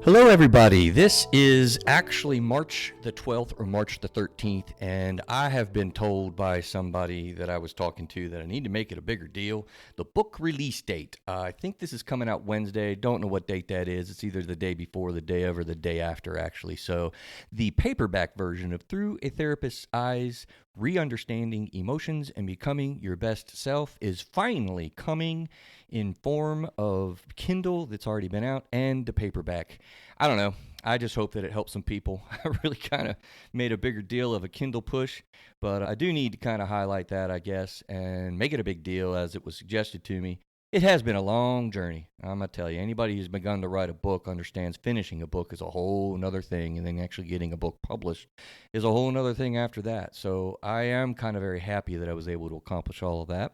Hello, everybody. This is actually March the 12th or March the 13th, and I have been told by somebody that I was talking to that I need to make it a bigger deal. The book release date. I think this is coming out Wednesday. Don't know what date that is. It's either the day before, the day of, or the day after, actually. So, the paperback version of Through a Therapist's Eyes, Re-Understanding Emotions and Becoming Your Best Self is finally coming in form of Kindle that's already been out and the paperback. I don't know. I just hope that it helps some people. I really kind of made a bigger deal of a Kindle push, but I do need to kind of highlight that, I guess, and make it a big deal as it was suggested to me. It has been a long journey. I'm going to tell you, anybody who's begun to write a book understands finishing a book is a whole nother thing, and then actually getting a book published is a whole nother thing after that. So I am kind of very happy that I was able to accomplish all of that.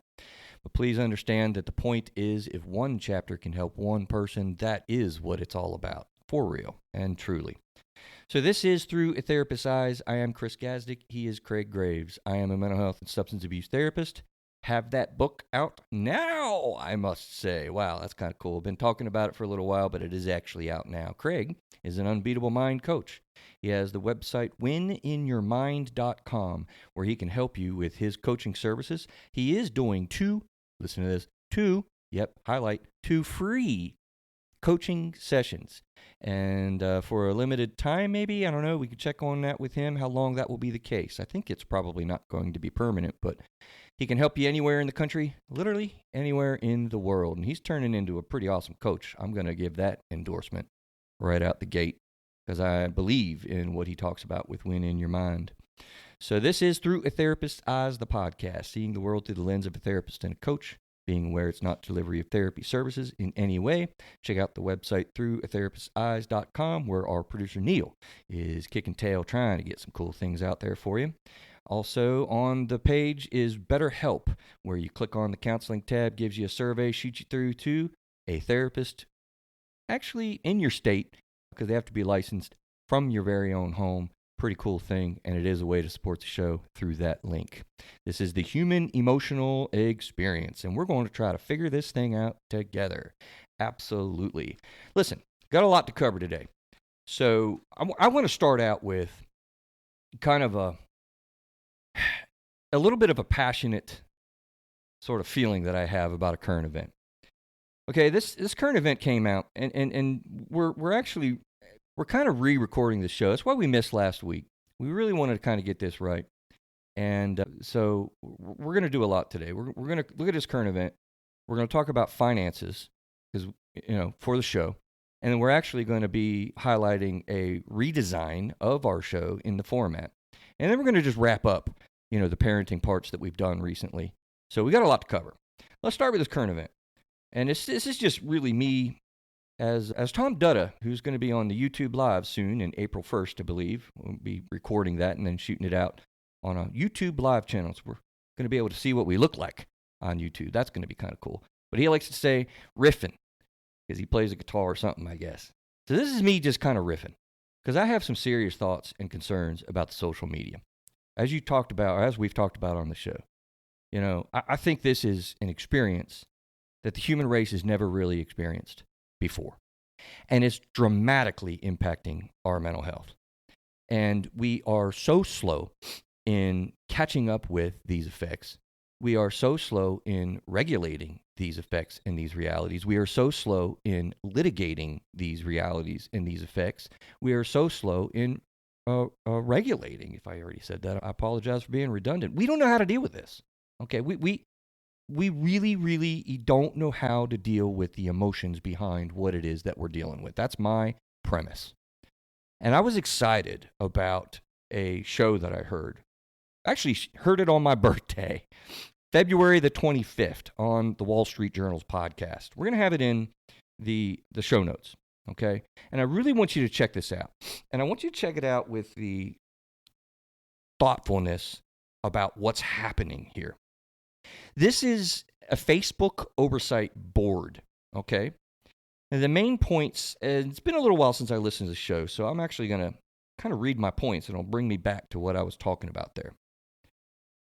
But please understand that the point is, if one chapter can help one person, that is what it's all about, for real and truly. So this is Through a Therapist's Eyes. I am Chris Gazdick. He is Craig Graves. I am a mental health and substance abuse therapist. Have that book out now, I must say. Wow, that's kind of cool. I've been talking about it for a little while, but it is actually out now. Craig is an unbeatable mind coach. He has the website wininyourmind.com, where he can help you with his coaching services. He is doing two free coaching sessions. And for a limited time, maybe, I don't know, we could check on that with him, how long that will be the case. I think it's probably not going to be permanent, but he can help you anywhere in the country, literally anywhere in the world. And he's turning into a pretty awesome coach. I'm going to give that endorsement right out the gate, because I believe in what he talks about with Win in Your Mind. So this is Through a Therapist's Eyes, the podcast, seeing the world through the lens of a therapist and a coach, being aware it's not delivery of therapy services in any way. Check out the website throughatherapist'seyes.com, where our producer Neil is kicking tail trying to get some cool things out there for you. Also on the page is BetterHelp, where you click on the counseling tab, gives you a survey, shoots you through to a therapist, actually in your state, because they have to be licensed, from your very own home. Pretty cool thing, and it is a way to support the show through that link. This is the human emotional experience, and we're going to try to figure this thing out together. Absolutely. Listen, got a lot to cover today. So I want to start out with kind of a little bit of a passionate sort of feeling that I have about a current event. Okay, this current event came out, and we're kind of re-recording the show. That's why we missed last week. We really wanted to kind of get this right. And so we're going to do a lot today. We're going to look at this current event. We're going to talk about finances, because, for the show. And then we're actually going to be highlighting a redesign of our show in the format. And then we're going to just wrap up, the parenting parts that we've done recently. So we got a lot to cover. Let's start with this current event. And this is just really me as Tom Dutta, who's going to be on the YouTube Live soon in April 1st, I believe. We'll be recording that and then shooting it out on a YouTube Live channel. So we're going to be able to see what we look like on YouTube. That's going to be kind of cool. But he likes to say riffing, because he plays a guitar or something, I guess. So this is me just kind of riffing, because I have some serious thoughts and concerns about the social media. As we've talked about on the show. I think this is an experience that the human race has never really experienced before. And it's dramatically impacting our mental health. And we are so slow in catching up with these effects. We are so slow in regulating these effects and these realities. We are so slow in litigating these realities and these effects. We are so slow in regulating. If I already said that, I apologize for being redundant. We don't know how to deal with this. Okay, we really, really don't know how to deal with the emotions behind what it is that we're dealing with. That's my premise. And I was excited about a show that I heard. I actually heard it on my birthday, February the 25th, on the Wall Street Journal's podcast. We're going to have it in the show notes, okay? And I really want you to check this out. And I want you to check it out with the thoughtfulness about what's happening here. This is a Facebook oversight board, okay? And the main points, and it's been a little while since I listened to the show, so I'm actually going to kind of read my points, and it'll bring me back to what I was talking about there.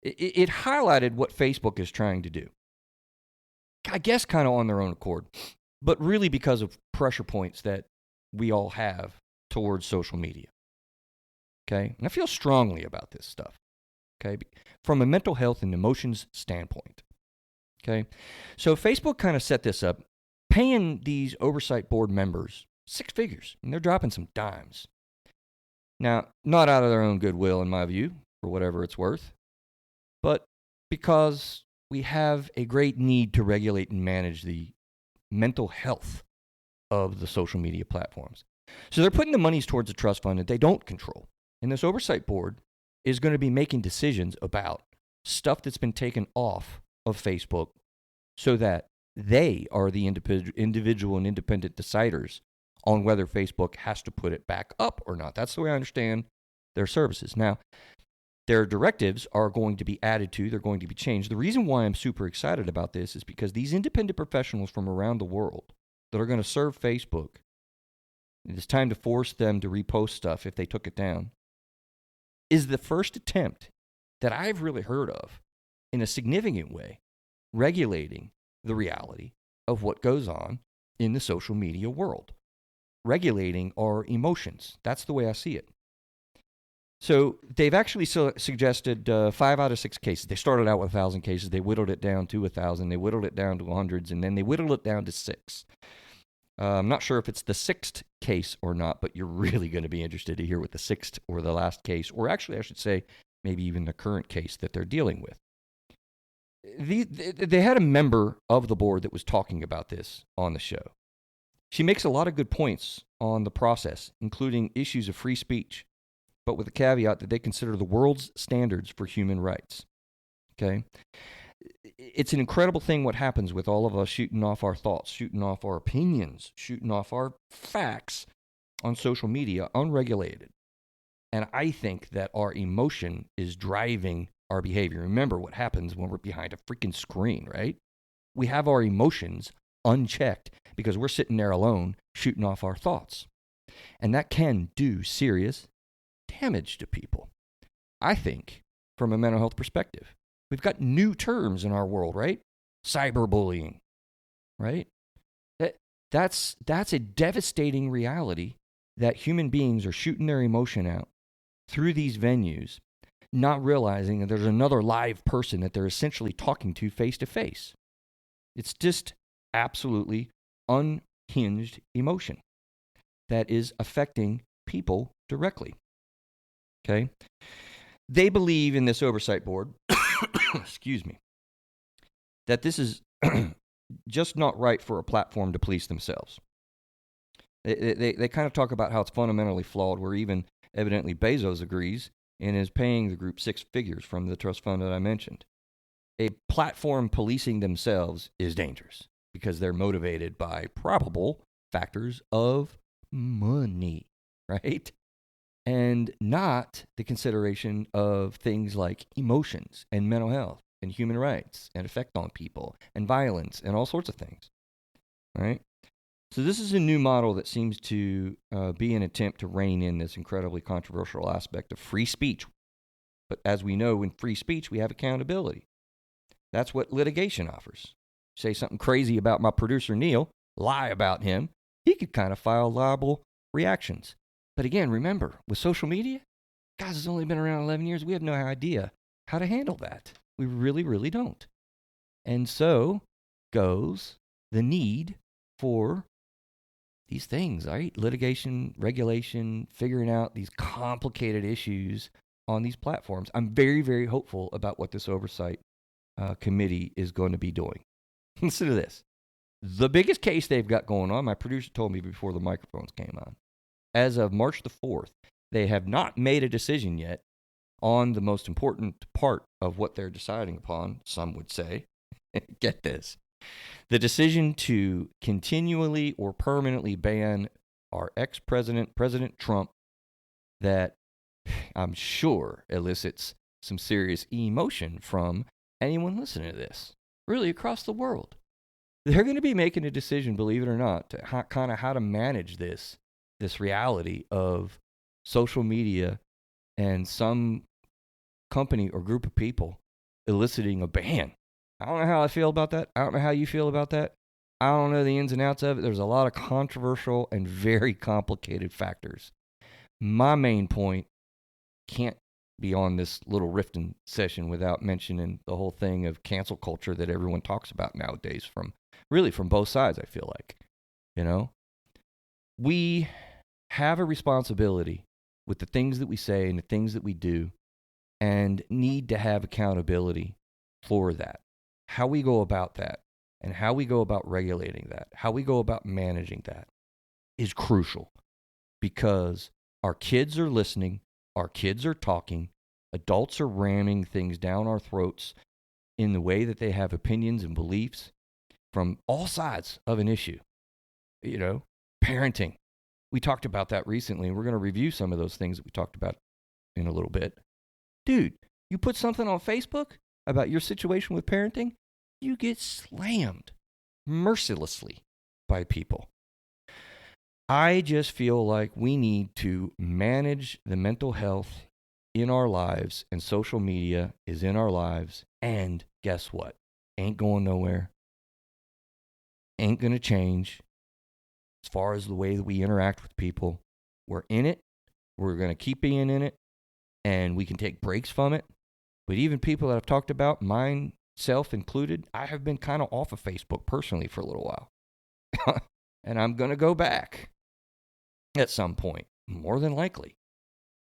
It highlighted what Facebook is trying to do. I guess kind of on their own accord, but really because of pressure points that we all have towards social media. Okay? And I feel strongly about this stuff. Okay? From a mental health and emotions standpoint. Okay? So Facebook kind of set this up, paying these oversight board members 6 figures, and they're dropping some dimes. Now, not out of their own goodwill, in my view, for whatever it's worth, but because we have a great need to regulate and manage the mental health of the social media platforms. So they're putting the monies towards a trust fund that they don't control. And this oversight board is going to be making decisions about stuff that's been taken off of Facebook so that they are the individual and independent deciders on whether Facebook has to put it back up or not. That's the way I understand their services. Now, their directives are going to be added to, they're going to be changed. The reason why I'm super excited about this is because these independent professionals from around the world that are going to serve Facebook, it's time to force them to repost stuff if they took it down, is the first attempt that I've really heard of in a significant way regulating the reality of what goes on in the social media world. Regulating our emotions. That's the way I see it. So they've actually suggested 5 out of 6 cases. They started out with 1,000 cases. They whittled it down to 1,000. They whittled it down to hundreds, and then they whittled it down to 6. I'm not sure if it's the 6th case or not, but you're really going to be interested to hear what the 6th or the last case, or actually I should say maybe even the current case that they're dealing with. They had a member of the board that was talking about this on the show. She makes a lot of good points on the process, including issues of free speech, but with the caveat that they consider the world's standards for human rights. Okay? It's an incredible thing what happens with all of us shooting off our thoughts, shooting off our opinions, shooting off our facts on social media unregulated. And I think that our emotion is driving our behavior. Remember what happens when we're behind a freaking screen, right? We have our emotions unchecked because we're sitting there alone shooting off our thoughts. And that can do serious damage to people. I think, from a mental health perspective, we've got new terms in our world, right? Cyberbullying, right? That's a devastating reality that human beings are shooting their emotion out through these venues, not realizing that there's another live person that they're essentially talking to face. It's just absolutely unhinged emotion that is affecting people directly. Okay? They believe in this oversight board, excuse me, that this is just not right for a platform to police themselves. They kind of talk about how it's fundamentally flawed, where even evidently Bezos agrees and is paying the group 6 figures from the trust fund that I mentioned. A platform policing themselves is dangerous because they're motivated by probable factors of money, right? And not the consideration of things like emotions and mental health and human rights and effect on people and violence and all sorts of things, right? So this is a new model that seems to be an attempt to rein in this incredibly controversial aspect of free speech. But as we know, in free speech, we have accountability. That's what litigation offers. Say something crazy about my producer, Neil, lie about him, he could kind of file liable reactions. But again, remember, with social media, guys, it's only been around 11 years. We have no idea how to handle that. We really, really don't. And so goes the need for these things, right? Litigation, regulation, figuring out these complicated issues on these platforms. I'm very, very hopeful about what this oversight committee is going to be doing. Listen to this. The biggest case they've got going on, my producer told me before the microphones came on, as of March the 4th, they have not made a decision yet on the most important part of what they're deciding upon, some would say. Get this. The decision to continually or permanently ban our ex-president, President Trump, that I'm sure elicits some serious emotion from anyone listening to this, really across the world. They're going to be making a decision, believe it or not, to how to manage this reality of social media and some company or group of people eliciting a ban. I don't know how I feel about that. I don't know how you feel about that. I don't know the ins and outs of it. There's a lot of controversial and very complicated factors. My main point can't be on this little rifting session without mentioning the whole thing of cancel culture that everyone talks about nowadays from both sides, I feel like. You know, we have a responsibility with the things that we say and the things that we do and need to have accountability for that. How we go about that and how we go about regulating that, how we go about managing that is crucial because our kids are listening, our kids are talking, adults are ramming things down our throats in the way that they have opinions and beliefs from all sides of an issue. You know, parenting. We talked about that recently, and we're going to review some of those things that we talked about in a little bit. Dude, you put something on Facebook about your situation with parenting, you get slammed mercilessly by people. I just feel like we need to manage the mental health in our lives, and social media is in our lives. And guess what? Ain't going nowhere. Ain't going to change. As far as the way that we interact with people, we're in it. We're going to keep being in it. And we can take breaks from it. But even people that I've talked about, myself included, I have been kind of off of Facebook personally for a little while. And I'm going to go back at some point, more than likely.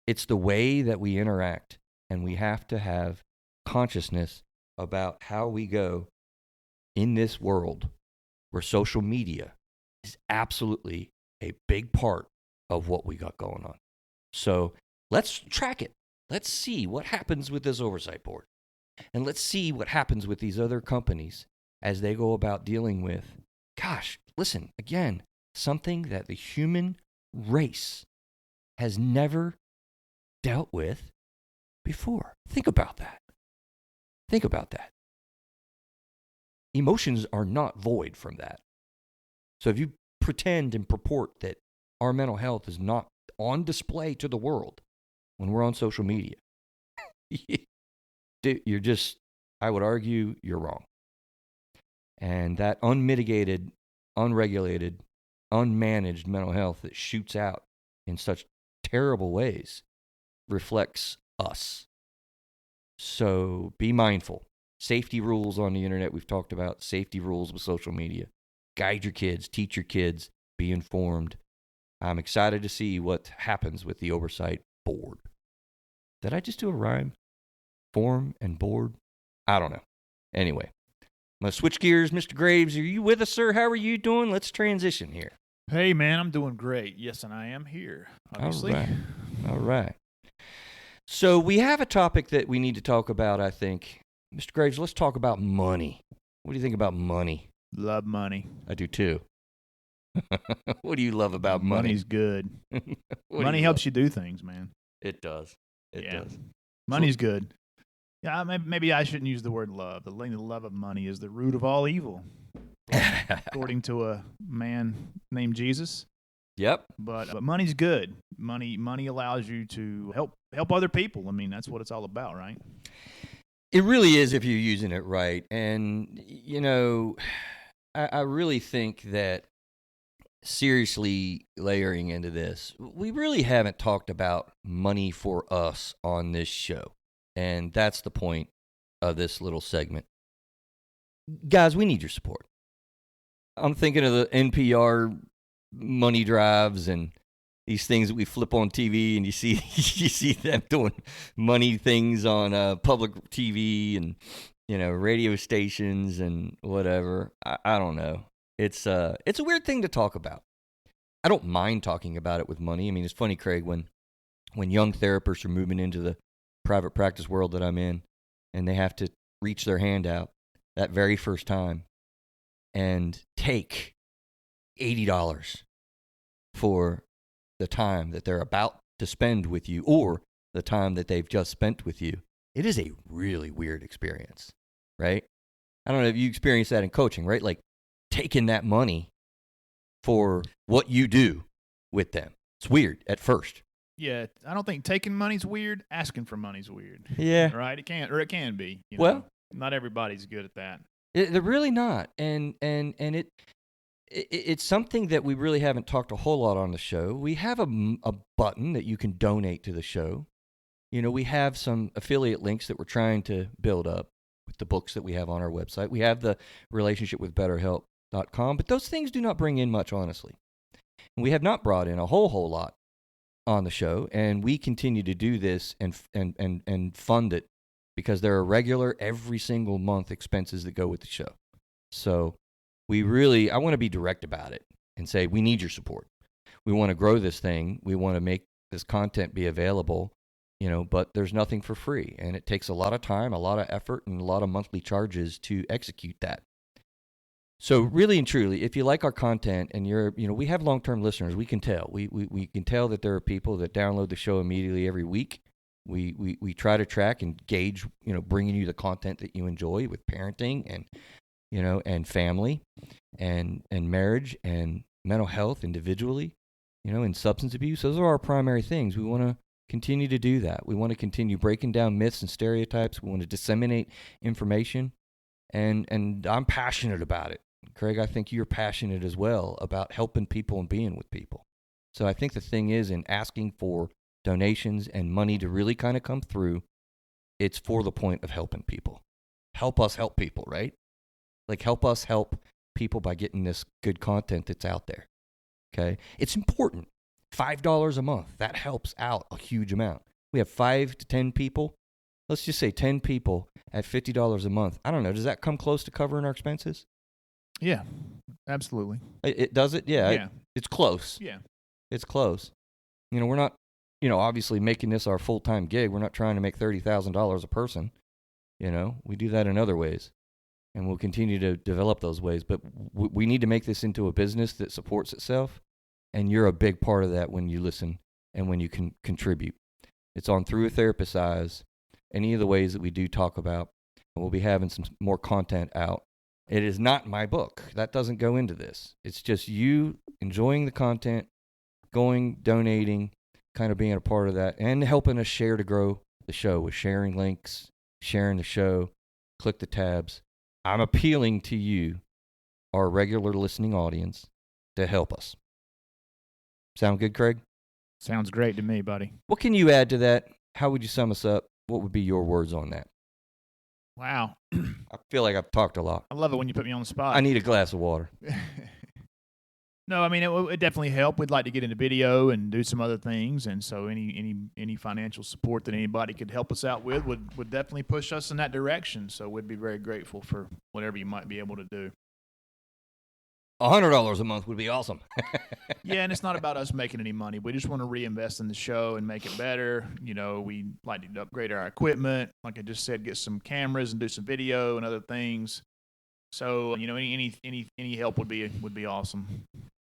It's the way that we interact. And we have to have consciousness about how we go in this world where social media is absolutely a big part of what we got going on. So let's track it. Let's see what happens with this oversight board. And let's see what happens with these other companies as they go about dealing with, gosh, listen, again, something that the human race has never dealt with before. Think about that. Think about that. Emotions are not void from that. So if you pretend and purport that our mental health is not on display to the world when we're on social media, you're just, I would argue, you're wrong. And that unmitigated, unregulated, unmanaged mental health that shoots out in such terrible ways reflects us. So be mindful. Safety rules on the internet, we've talked about. Safety rules with social media. Guide your kids, teach your kids, be informed. I'm excited to see what happens with the oversight board. Did I just do a rhyme? Form and board? I don't know. Anyway, I'm going to switch gears. Mr. Graves, are you with us, sir? How are you doing? Let's transition here. Hey, man, I'm doing great. Yes, and I am here, obviously. All right. So we have a topic that we need to talk about, I think. Mr. Graves, let's talk about money. What do you think about money? Love money. I do too. What do you love about money? Money's good. Money helps you do things, man. It does. It does. Money's good. Yeah, maybe I shouldn't use the word love. The love of money is the root of all evil, according to a man named Jesus. Yep. But money's good. Money allows you to help other people. I mean, that's what it's all about, right? It really is if you're using it right. And, you know, I really think that seriously layering into this, we really haven't talked about money for us on this show. And that's the point of this little segment. Guys, we need your support. I'm thinking of the NPR money drives and these things that we flip on TV, and you see them doing money things on public TV and, you know, radio stations and whatever. I don't know. It's a weird thing to talk about. I don't mind talking about it with money. I mean, it's funny, Craig, when young therapists are moving into the private practice world that I'm in, and they have to reach their hand out that very first time and take $80 for the time that they're about to spend with you or the time that they've just spent with you. It is a really weird experience, right? I don't know if you experience that in coaching, right? Like taking that money for what you do with them. It's weird at first. Yeah, I don't think taking money's weird. Asking for money's weird. Yeah. Right? It can be. Well, not everybody's good at that. They're really not. And it's something that we really haven't talked a whole lot on the show. We have a button that you can donate to the show. We have some affiliate links that we're trying to build up with the books that we have on our website. We have the relationship with BetterHelp.com, but those things do not bring in much, honestly. And we have not brought in a whole lot on the show, and we continue to do this and fund it because there are regular every single month expenses that go with the show. So I want to be direct about it and say we need your support. We want to grow this thing. We want to make this content be available. But there's nothing for free, and it takes a lot of time, a lot of effort, and a lot of monthly charges to execute that. So really and truly, if you like our content and we have long-term listeners, we can tell. We can tell that there are people that download the show immediately every week. We try to track and gauge, bringing you the content that you enjoy with parenting and, and family and marriage and mental health individually, and substance abuse. Those are our primary things. We want to continue to do that. We want to continue breaking down myths and stereotypes. We want to disseminate information, and I'm passionate about it. Craig, I think you're passionate as well about helping people and being with people. So I think the thing is, in asking for donations and money to really kind of come through, it's for the point of helping people. Help us help people, right? Like, help us help people by getting this good content that's out there. Okay? It's important. $5 a month, that helps out a huge amount. We have 5 to 10 people. Let's just say 10 people at $50 a month. I don't know. Does that come close to covering our expenses? Yeah, absolutely. It does it? Yeah. It's close. Yeah. It's close. We're not, obviously making this our full-time gig. We're not trying to make $30,000 a person. We do that in other ways. And we'll continue to develop those ways. But we need to make this into a business that supports itself. And you're a big part of that when you listen and when you can contribute. It's on Through a Therapist's Eyes, any of the ways that we do talk about. We'll be having some more content out. It is not my book. That doesn't go into this. It's just you enjoying the content, going, donating, kind of being a part of that, and helping us share to grow the show with sharing links, sharing the show, click the tabs. I'm appealing to you, our regular listening audience, to help us. Sound good, Craig? Sounds great to me, buddy. What can you add to that? How would you sum us up? What would be your words on that? Wow. I feel like I've talked a lot. I love it when you put me on the spot. I need a glass of water. No, I mean, it would definitely help. We'd like to get into video and do some other things, and so any financial support that anybody could help us out with would definitely push us in that direction. So we'd be very grateful for whatever you might be able to do. $100 a month would be awesome. Yeah, and it's not about us making any money. We just want to reinvest in the show and make it better. We like to upgrade our equipment. Like I just said, get some cameras and do some video and other things. So, any help would be awesome.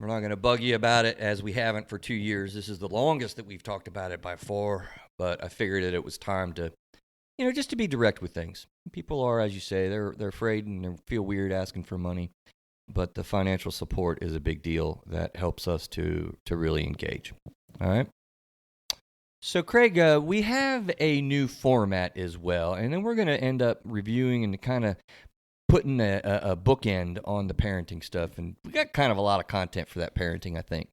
We're not going to bug you about it, as we haven't for 2 years. This is the longest that we've talked about it by far, but I figured that it was time to, just to be direct with things. People are, as you say, they're afraid and they feel weird asking for money. But the financial support is a big deal that helps us to really engage. All right. So, Craig, we have a new format as well, and then we're going to end up reviewing and kind of putting a bookend on the parenting stuff. And we got kind of a lot of content for that parenting, I think.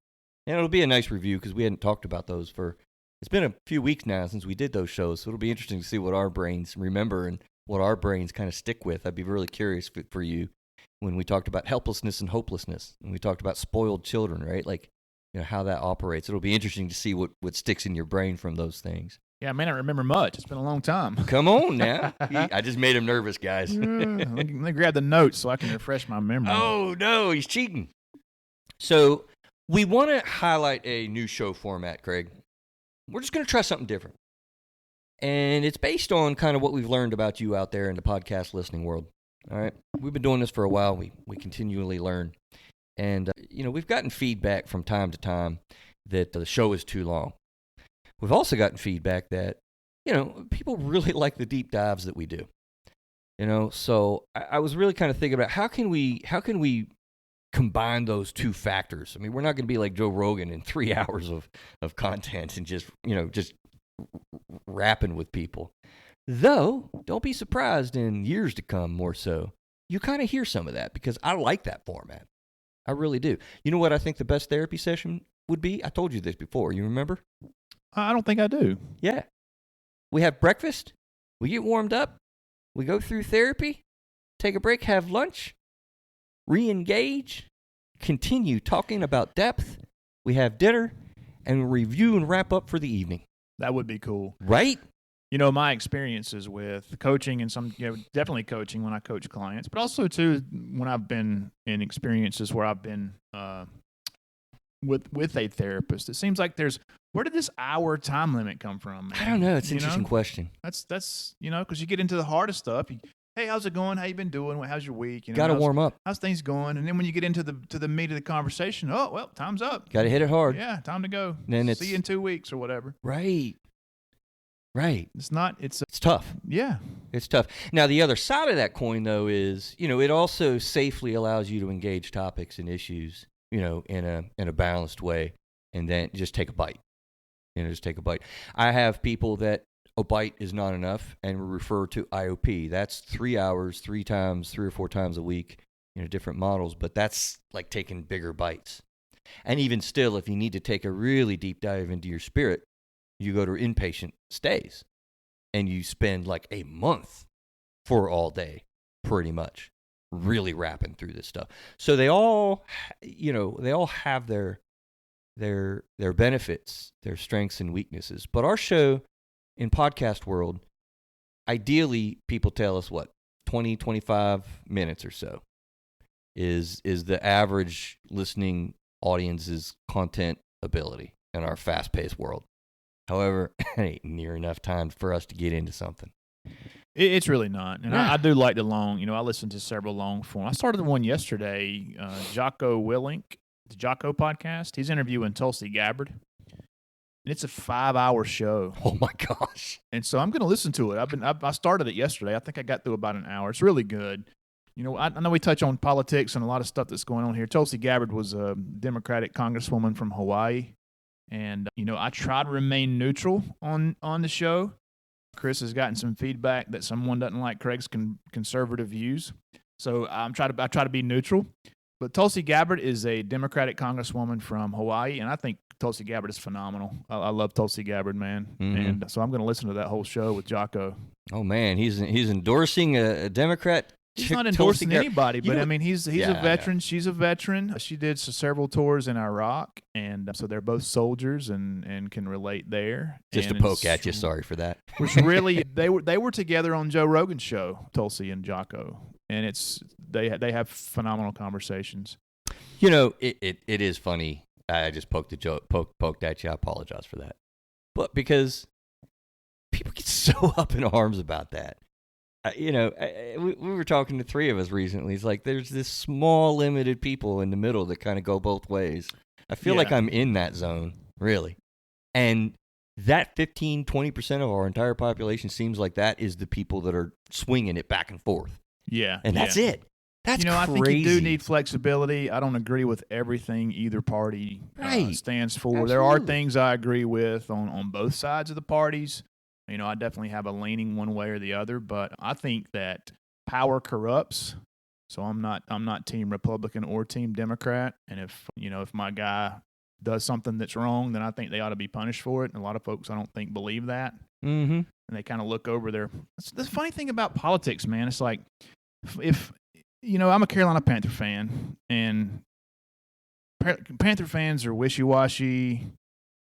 And it'll be a nice review because we hadn't talked about those it's been a few weeks now since we did those shows. So it'll be interesting to see what our brains remember and what our brains kind of stick with. I'd be really curious for you. When we talked about helplessness and hopelessness, and we talked about spoiled children, right? Like, how that operates. It'll be interesting to see what sticks in your brain from those things. Yeah, I may not remember much. It's been a long time. Come on now. I just made him nervous, guys. Let me grab the notes so I can refresh my memory. Oh, no, he's cheating. So we want to highlight a new show format, Craig. We're just going to try something different. And it's based on kind of what we've learned about you out there in the podcast listening world. All right. We've been doing this for a while. We continually learn. And, we've gotten feedback from time to time that the show is too long. We've also gotten feedback that, people really like the deep dives that we do. So I was really kind of thinking about how can we combine those two factors? I mean, we're not going to be like Joe Rogan in 3 hours of content and just rapping with people. Though, don't be surprised in years to come more so, you kind of hear some of that because I like that format. I really do. You know what I think the best therapy session would be? I told you this before. You remember? I don't think I do. Yeah. We have breakfast. We get warmed up. We go through therapy. Take a break. Have lunch. Re-engage. Continue talking about depth. We have dinner. And review and wrap up for the evening. That would be cool. Right? You know, my experiences with coaching and definitely coaching when I coach clients, but also too when I've been in experiences where I've been with a therapist. It seems like where did this hour time limit come from, man? I don't know. It's an interesting question. That's because you get into the hardest stuff. Hey, how's it going? How you been doing? How's your week? Got to warm up. How's things going? And then when you get into the meat of the conversation, oh well, time's up. Got to hit it hard. Yeah, time to go. Then see you in 2 weeks or whatever. Right. It's tough. Yeah. It's tough. Now, the other side of that coin, though, is, it also safely allows you to engage topics and issues, in a balanced way, and then just take a bite. Just take a bite. I have people that a bite is not enough and refer to IOP. That's 3 hours, 3 or 4 times a week, different models, but that's like taking bigger bites. And even still, if you need to take a really deep dive into your spirit, you go to inpatient stays and you spend like a month for all day, pretty much, really rapping through this stuff. So they all have their benefits, their strengths and weaknesses. But our show in podcast world, ideally people tell us 20, 25 minutes or so is the average listening audience's content ability in our fast-paced world. However, it ain't near enough time for us to get into something. It's really not. And I do like the long, I listen to several long form. I started the one yesterday, Jocko Willink, the Jocko podcast. He's interviewing Tulsi Gabbard. And it's a 5-hour show. Oh my gosh. And so I'm going to listen to it. I started it yesterday. I think I got through about an hour. It's really good. I know we touch on politics and a lot of stuff that's going on here. Tulsi Gabbard was a Democratic congresswoman from Hawaii. And, I try to remain neutral on the show. Chris has gotten some feedback that someone doesn't like Craig's conservative views. So I try to be neutral. But Tulsi Gabbard is a Democratic congresswoman from Hawaii, and I think Tulsi Gabbard is phenomenal. I love Tulsi Gabbard, man. Mm-hmm. And so I'm going to listen to that whole show with Jocko. Oh, man, he's endorsing a Democrat. He's not endorsing anybody, but he's a veteran. Yeah. She's a veteran. She did several tours in Iraq, and so they're both soldiers and can relate there. Just and to poke at you, sorry for that. Which really, they were together on Joe Rogan's show, Tulsi and Jocko, and they have phenomenal conversations. It is funny. I just poked at you. I apologize for that, but because people get so up in arms about that. We were talking to 3 of us recently. It's like there's this small, limited people in the middle that kind of go both ways. I feel like I'm in that zone, really. And that 15, 20% of our entire population seems like that is the people that are swinging it back and forth. Yeah. And that's it. That's crazy. I think you do need flexibility. I don't agree with everything either party stands for. Absolutely. There are things I agree with on both sides of the parties. I definitely have a leaning one way or the other, but I think that power corrupts. So I'm not team Republican or team Democrat. And if my guy does something that's wrong, then I think they ought to be punished for it. And a lot of folks I don't think believe that. Mm-hmm. And they kind of look over there. The funny thing about politics, man, it's like if I'm a Carolina Panther fan, and Panther fans are wishy-washy.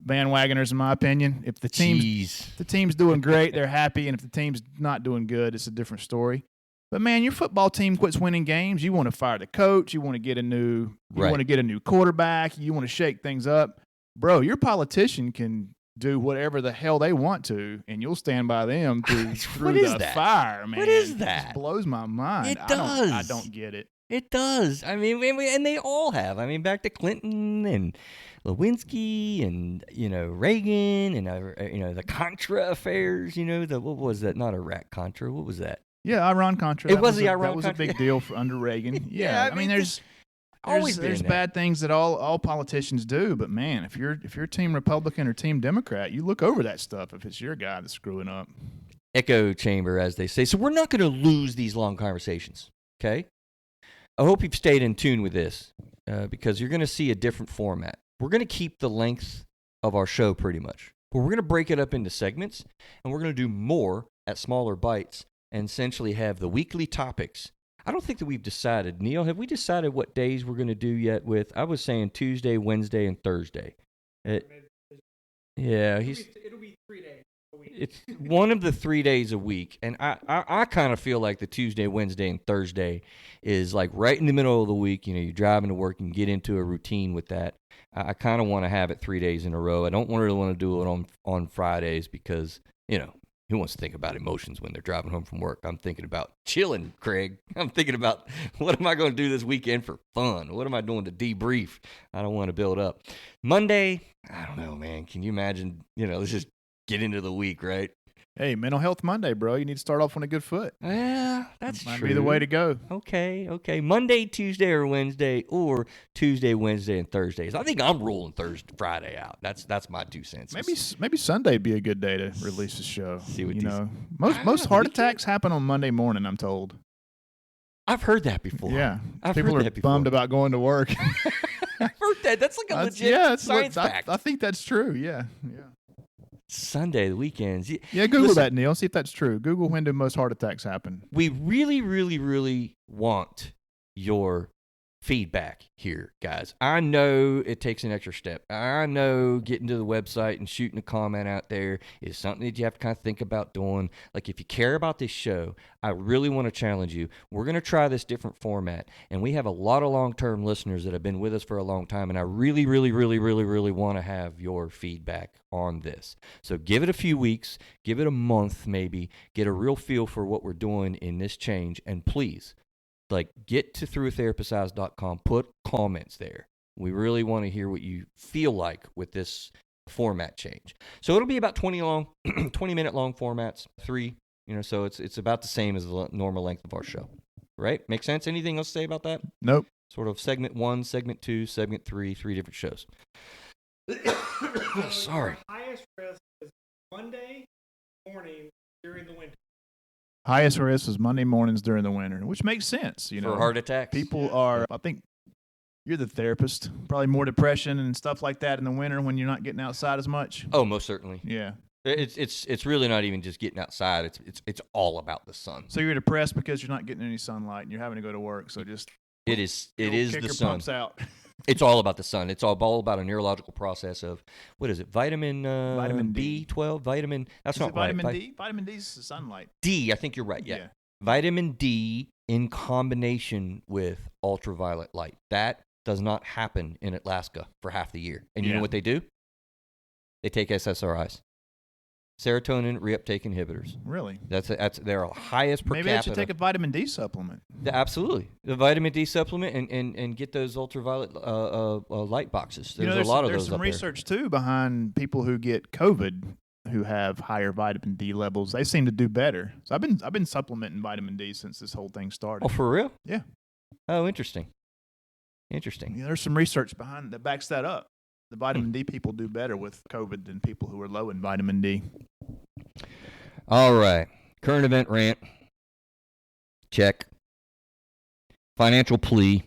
Bandwagoners, in my opinion. If the team's doing great, they're happy, and if the team's not doing good, it's a different story. But man, your football team quits winning games. You want to fire the coach. You want to get a new quarterback. You want to shake things up, bro. Your politician can do whatever the hell they want to, and you'll stand by them through the fire, man. What is that? It just blows my mind. It does. I don't get it. It does. I mean, and they all have. I mean, back to Clinton and Lewinsky and, Reagan and, the Contra affairs, what was that? Not Iraq-Contra. What was that? Yeah, Iran-Contra. It was the Iran-Contra. That was a big deal under Reagan. Yeah, I mean there's There's bad things that all politicians do, but man, if you're team Republican or team Democrat, you look over that stuff if it's your guy that's screwing up. Echo chamber, as they say. So we're not going to lose these long conversations, okay? I hope you've stayed in tune with this. because you're going to see a different format. We're going to keep the length of our show pretty much, but we're going to break it up into segments, and we're going to do more at smaller bites and essentially have the weekly topics. I don't think that we've decided. Neil, have we decided what days we're going to do yet with? I was saying Tuesday, Wednesday, and Thursday. Yeah, it'll be 3 days a week. It's one of the 3 days a week, and I kind of feel like the Tuesday, Wednesday, and Thursday is like right in the middle of the week. You're driving to work and get into a routine with that. I kind of want to have it 3 days in a row. I don't really want to do it on Fridays because, who wants to think about emotions when they're driving home from work? I'm thinking about chilling, Craig. I'm thinking about what am I going to do this weekend for fun? What am I doing to debrief? I don't want to build up. Monday, I don't know, man. Can you imagine, let's just get into the week, right? Hey, Mental Health Monday, bro. You need to start off on a good foot. Yeah, that's Might true. be the way to go. Okay. Monday, Tuesday, or Wednesday, or Tuesday, Wednesday, and Thursdays. I think I'm ruling Friday out. That's my 2 cents. Maybe Sunday'd be a good day to release the show. See what most heart attacks happen on Monday morning, I'm told. I've heard that before. Yeah, People are bummed about going to work. I've heard that. That's like a legit science fact. I think that's true. Yeah. Sunday, the weekends. Yeah, Google that, Neil. See if that's true. Google when do most heart attacks happen. We really, really, really want your feedback here, guys. I know it takes an extra step. I know getting to the website and shooting a comment out there is something that you have to kind of think about doing. Like, if you care about this show, I really want to challenge you. We're going to try this different format, and we have a lot of long-term listeners that have been with us for a long time, and I really, really, really, really, really want to have your feedback on this. So give it a few weeks, give it a month maybe, get a real feel for what we're doing in this change, and please, get to throughitherapisteyes.com, put comments there. We really want to hear what you feel like with this format change. So it'll be about 20-minute long formats, 3, so it's about the same as the normal length of our show. Right? Make sense? Anything else to say about that? Nope. Sort of segment 1, segment 2, segment 3, 3 different shows. Sorry. Highest risk is Monday morning during the winter. Highest risk is Monday mornings during the winter, which makes sense. For heart attacks? People are, I think, you're the therapist, probably more depression and stuff like that in the winter when you're not getting outside as much. Oh, most certainly. Yeah. It's really not even just getting outside. It's all about the sun. So you're depressed because you're not getting any sunlight and you're having to go to work. So just it is the sun. Pumps out. It's all about the sun. It's all about a neurological process of, what is it? Vitamin D. B12, vitamin. That's not right. Vitamin D. Vitamin D is the sunlight. D. I think you're right. Yeah. Vitamin D in combination with ultraviolet light. That does not happen in Alaska for half the year. And you know what they do? They take SSRIs. Serotonin reuptake inhibitors. Really? That's their highest per capita. Maybe I should take a vitamin D supplement. Absolutely, the vitamin D supplement and get those ultraviolet light boxes. There's a lot of those. There's some research too behind people who get COVID who have higher vitamin D levels. They seem to do better. So I've been supplementing vitamin D since this whole thing started. Oh, for real? Yeah. Oh, interesting. Yeah, there's some research behind that backs that up. The vitamin D people do better with COVID than people who are low in vitamin D. All right. Current event rant. Check. Financial plea.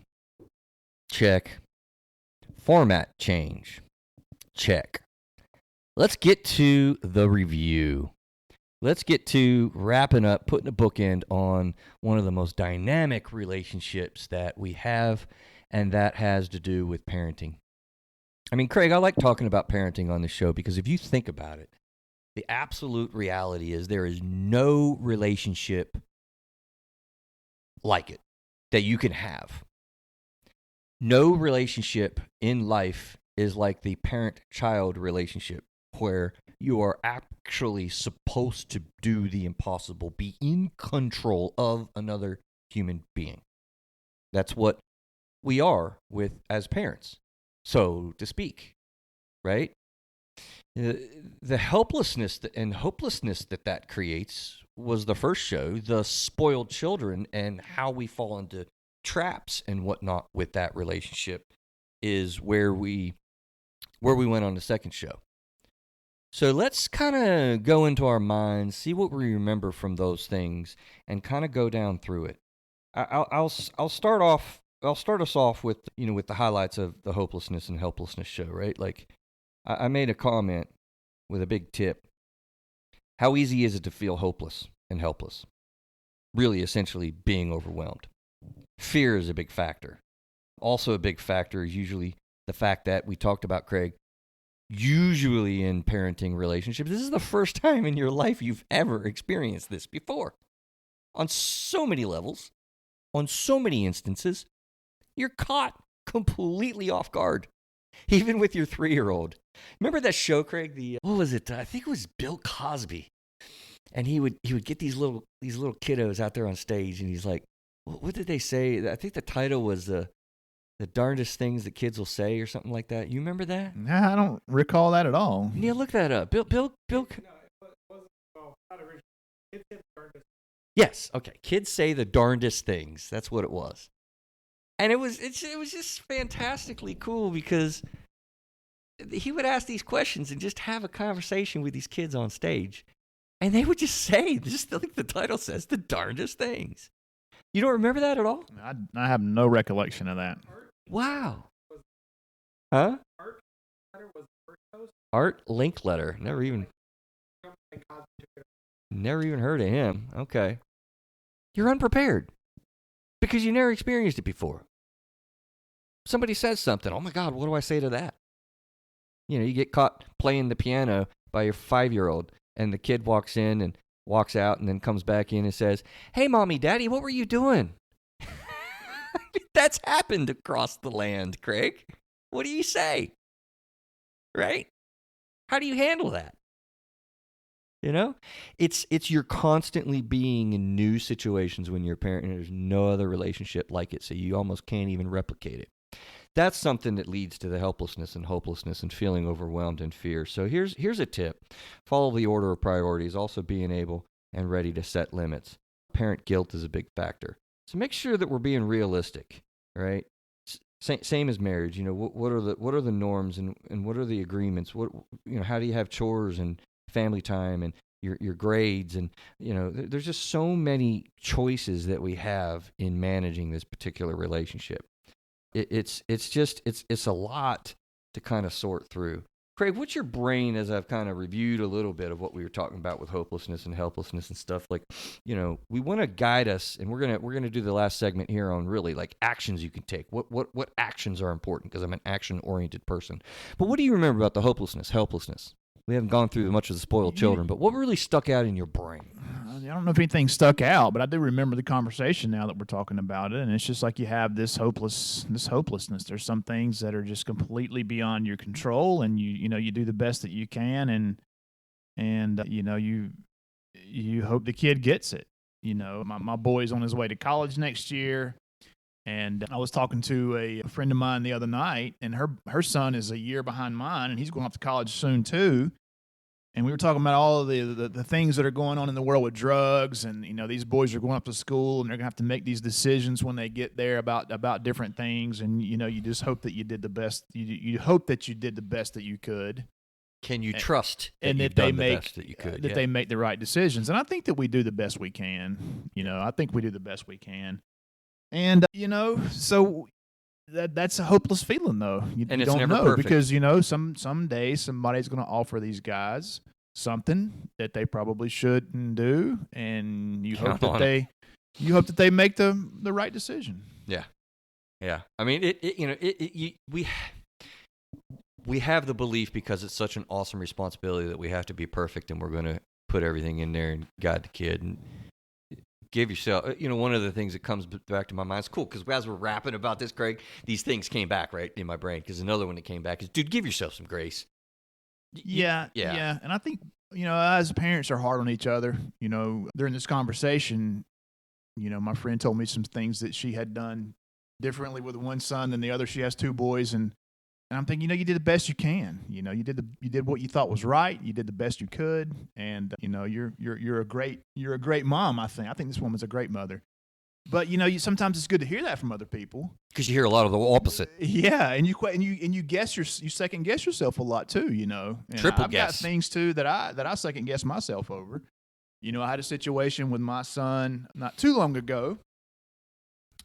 Check. Format change. Check. Let's get to the review. Let's get to wrapping up, putting a bookend on one of the most dynamic relationships that we have, and that has to do with parenting. I mean, Craig, I like talking about parenting on this show because if you think about it, the absolute reality is there is no relationship like it that you can have. No relationship in life is like the parent-child relationship where you are actually supposed to do the impossible, be in control of another human being. That's what we are as parents, so to speak, right? The helplessness and hopelessness that creates was the first show, the spoiled children and how we fall into traps and whatnot with that relationship is where we went on the second show. So let's kind of go into our minds, see what we remember from those things, and kind of go down through it. I'll start off I'll start us off with with the highlights of the hopelessness and helplessness show, right? Like I made a comment with a big tip. How easy is it to feel hopeless and helpless? Really, essentially being overwhelmed. Fear is a big factor. Also, a big factor is usually the fact that we talked about, Craig, usually in parenting relationships, this is the first time in your life you've ever experienced this before. On so many levels, on so many instances, you're caught completely off guard, even with your 3-year-old. Remember that show, Craig? What was it? I think it was Bill Cosby, and he would get these little kiddos out there on stage, and he's like, what did they say? I think the title was the darndest things that kids will say, or something like that. You remember that? Nah, I don't recall that at all. Yeah, look that up. Bill. No, it wasn't. Well, not originally. It's in the darndest. Yes. Okay. Kids say the darndest things. That's what it was. And it was just fantastically cool because he would ask these questions and just have a conversation with these kids on stage. And they would just say, just like the title says, the darndest things. You don't remember that at all? I have no recollection of that. Wow. Huh? Art Linkletter was the first host. Art Linkletter. Never even heard of him. Okay. You're unprepared because you never experienced it before. Somebody says something. Oh my God, what do I say to that? You get caught playing the piano by your 5-year-old, and the kid walks in and walks out and then comes back in and says, "Hey, Mommy, Daddy, what were you doing?" That's happened across the land, Craig. What do you say? Right? How do you handle that? It's you're constantly being in new situations when you're a parent, and there's no other relationship like it, so you almost can't even replicate it. That's something that leads to the helplessness and hopelessness and feeling overwhelmed and fear. So here's a tip. Follow the order of priorities, also being able and ready to set limits. Parent guilt is a big factor. So make sure that we're being realistic, right? Same as marriage. What are the norms and what are the agreements? How do you have chores and family time and your grades, and there's just so many choices that we have in managing this particular relationship. It's a lot to kind of sort through. Craig, what's your brain, as I've kind of reviewed a little bit of what we were talking about with hopelessness and helplessness and stuff, like, we want to guide us, and we're gonna do the last segment here on really like actions you can take. What actions are important, because I'm an action-oriented person. But what do you remember about the hopelessness, helplessness? We haven't gone through much of the spoiled children, but what really stuck out in your brain? I don't know if anything stuck out, but I do remember the conversation now that we're talking about it, and it's just like you have this hopelessness. There's some things that are just completely beyond your control, and you do the best that you can, and you hope the kid gets it. My boy's on his way to college next year, and I was talking to a friend of mine the other night, and her son is a year behind mine, and he's going off to college soon too. And we were talking about all of the things that are going on in the world with drugs, and these boys are going up to school, and they're gonna have to make these decisions when they get there about different things, and you just hope that you did the best. You hope that you did the best that you could. Can you trust and that they done the make best that you could? That they make the right decisions, and I think that we do the best we can. I think we do the best we can, and so. That's a hopeless feeling, though. You it's don't never know perfect. Because someday somebody's going to offer these guys something that they probably shouldn't do, and you hope that they make the right decision. Yeah. I mean, we have the belief, because it's such an awesome responsibility, that we have to be perfect, and we're going to put everything in there and guide the kid and give yourself, one of the things that comes back to my mind, it's cool, because as we're rapping about this, Craig, these things came back right in my brain, because another one that came back is, dude, give yourself some grace. Yeah. And I think, as parents are hard on each other, during this conversation, my friend told me some things that she had done differently with one son than the other. She has 2 boys, and I'm thinking, you did the best you can. You did what you thought was right. You did the best you could, and you're a great mom. I think this woman's a great mother. But sometimes it's good to hear that from other people, because you hear a lot of the opposite. Yeah, and you second guess yourself a lot too. And Triple I've guess. got things too that I second guess myself over. I had a situation with my son not too long ago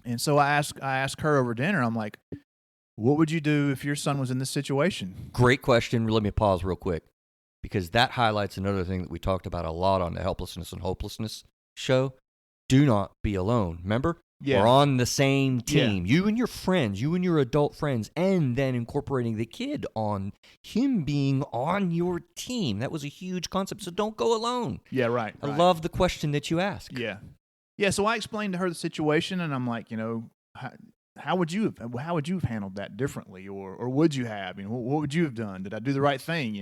And so I asked her over dinner, I'm like, what would you do if your son was in this situation? Great question. Let me pause real quick, because that highlights another thing that we talked about a lot on the Helplessness and Hopelessness show. Do not be alone. Remember? Yeah. We're on the same team. Yeah. You and your friends, you and your adult friends, and then incorporating the kid on him being on your team. That was a huge concept. So don't go alone. Yeah, right. I love the question that you ask. Yeah. Yeah, so I explained to her the situation, and I'm like, how would you have handled that differently, or would you have? What would you have done? Did I do the right thing?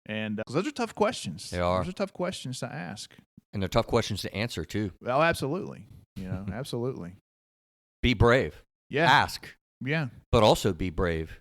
And 'cause those are tough questions. They are. Those are tough questions to ask. And they're tough questions to answer, too. Oh, absolutely. Absolutely. Be brave. Yeah. Ask. Yeah. But also be brave.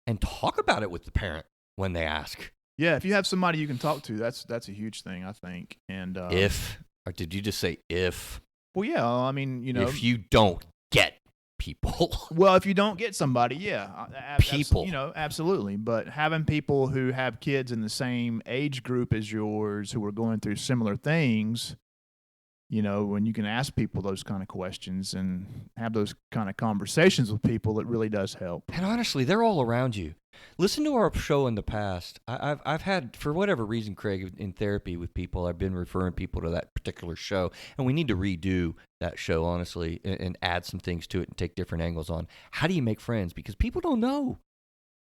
And talk about it with the parent when they ask. Yeah, if you have somebody you can talk to, that's a huge thing, I think. And Or did you just say if? well, yeah, I mean, If you don't get people. Well, if you don't get somebody, yeah. People. Absolutely. But having people who have kids in the same age group as yours who are going through similar things, when you can ask people those kind of questions and have those kind of conversations with people, it really does help. And honestly, they're all around you. Listen to our show in the past. I've had, for whatever reason, Craig, in therapy with people, I've been referring people to that particular show, and we need to redo that show, honestly, and add some things to it and take different angles on how do you make friends, because people don't know.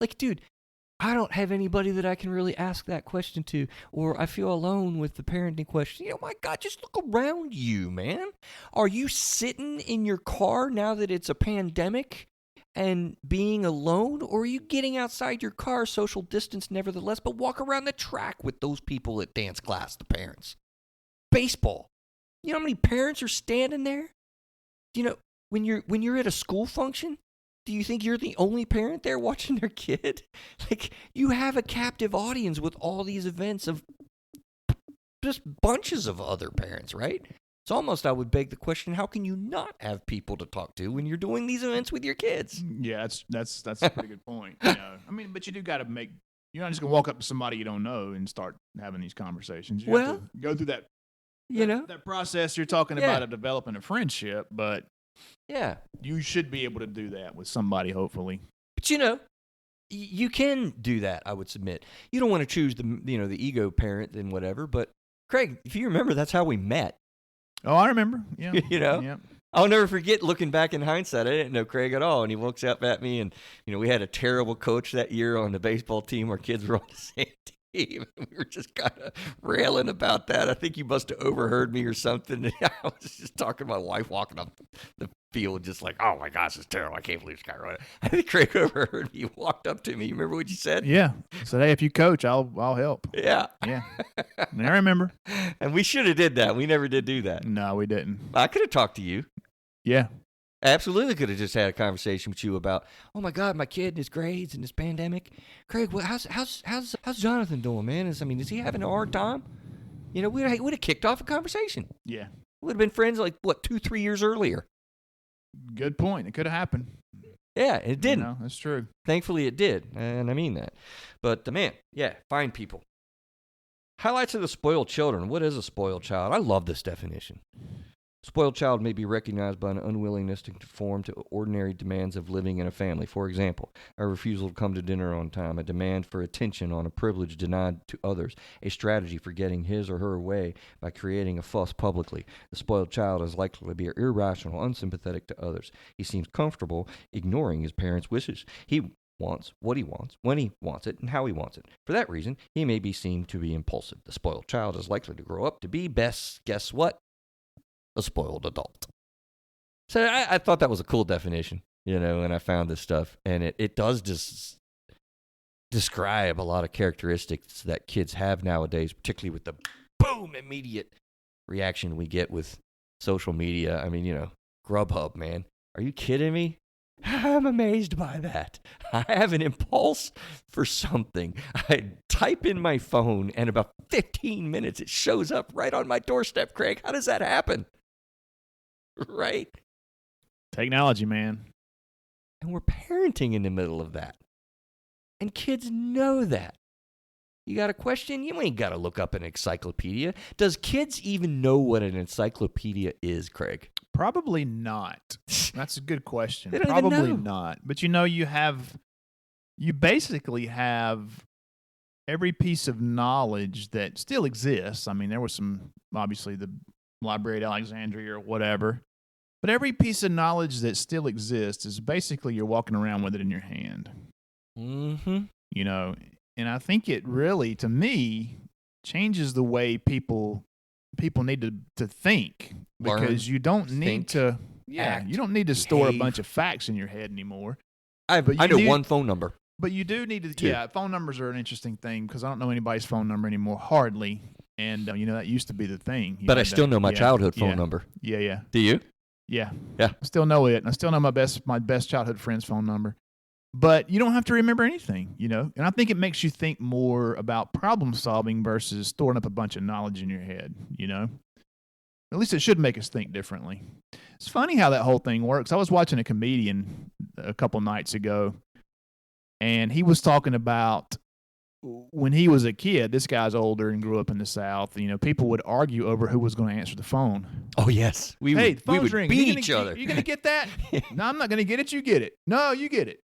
Like, dude, I don't have anybody that I can really ask that question to, or I feel alone with the parenting question. My God, just look around you, man. Are you sitting in your car now that it's a pandemic and being alone, or are you getting outside your car, social distance nevertheless, but walk around the track with those people at dance class, the parents? Baseball. You know how many parents are standing there? When you're at a school function, do you think you're the only parent there watching their kid? Like, you have a captive audience with all these events of just bunches of other parents, right? It's almost, I would beg the question, how can you not have people to talk to when you're doing these events with your kids? Yeah, that's a pretty good point. I mean, but you do got to you're not just going to walk up to somebody you don't know and start having these conversations. You have to go through that, that process you're talking about of developing a friendship, but yeah, you should be able to do that with somebody, hopefully. But you can do that, I would submit. You don't want to choose the ego parent and whatever, but Craig, if you remember, that's how we met. Oh, I remember. Yeah. Yeah. I'll never forget looking back in hindsight. I didn't know Craig at all, and he looks up at me, and we had a terrible coach that year on the baseball team. Our kids were on the same team, and we were just kind of railing about that. I think you must have overheard me or something. I was just talking to my wife walking up the field, just like, oh my gosh, it's terrible. I can't believe this guy wrote it. I think Craig overheard me. He walked up to me. You remember what you said? Yeah. So, hey, if you coach, I'll help. Yeah. Yeah. I remember. And we should have did that. We never did do that. No, we didn't. I could have talked to you. Yeah. I absolutely could have just had a conversation with you about, oh my God, my kid and his grades and this pandemic. Craig, how's Jonathan doing, man? Is he having a hard time? We'd have kicked off a conversation. Yeah. We'd have been friends 2-3 years earlier. Good point. It could have happened. Yeah, it didn't. That's true. Thankfully, it did, and I mean that. But man, yeah, find people. Highlights of the spoiled children. What is a spoiled child? I love this definition. Spoiled child may be recognized by an unwillingness to conform to ordinary demands of living in a family. For example, a refusal to come to dinner on time, a demand for attention on a privilege denied to others, a strategy for getting his or her way by creating a fuss publicly. The spoiled child is likely to be irrational, unsympathetic to others. He seems comfortable ignoring his parents' wishes. He wants what he wants, when he wants it, and how he wants it. For that reason, he may be seen to be impulsive. The spoiled child is likely to grow up to be guess what? A spoiled adult. So I thought that was a cool definition, and I found this stuff, and it does just describe a lot of characteristics that kids have nowadays, particularly with the boom immediate reaction we get with social media. I mean, Grubhub, man. Are you kidding me? I'm amazed by that. I have an impulse for something. I type in my phone, and about 15 minutes, it shows up right on my doorstep, Craig. How does that happen? Right? Technology, man. And we're parenting in the middle of that. And kids know that. You got a question? You ain't got to look up an encyclopedia. Does kids even know what an encyclopedia is, Craig? Probably not. That's a good question. They don't even Probably know. not. But you basically have every piece of knowledge that still exists. I mean, there was obviously the Library at Alexandria or whatever. But every piece of knowledge that still exists is basically you're walking around with it in your hand. Mm-hmm. You know, and I think it really, to me, changes the way people need to think, because Learn, you don't need think, to act, you don't need to store a behave. bunch of facts in your head anymore. But I know one phone number. But you do need to. Two. Yeah, phone numbers are an interesting thing because I don't know anybody's phone number anymore, hardly. And that used to be the thing. But I still know my childhood phone number. Yeah. Do you? Yeah. Yeah. I still know it. I still know my best childhood friend's phone number. But you don't have to remember anything, And I think it makes you think more about problem solving versus storing up a bunch of knowledge in your head, At least it should make us think differently. It's funny how that whole thing works. I was watching a comedian a couple nights ago, and he was talking about when he was a kid. This guy's older and grew up in the South. People would argue over who was going to answer the phone. Oh, yes. The we phone's would ringing. beat each other. You going to get that? No, I'm not going to get it. You get it. No, you get it.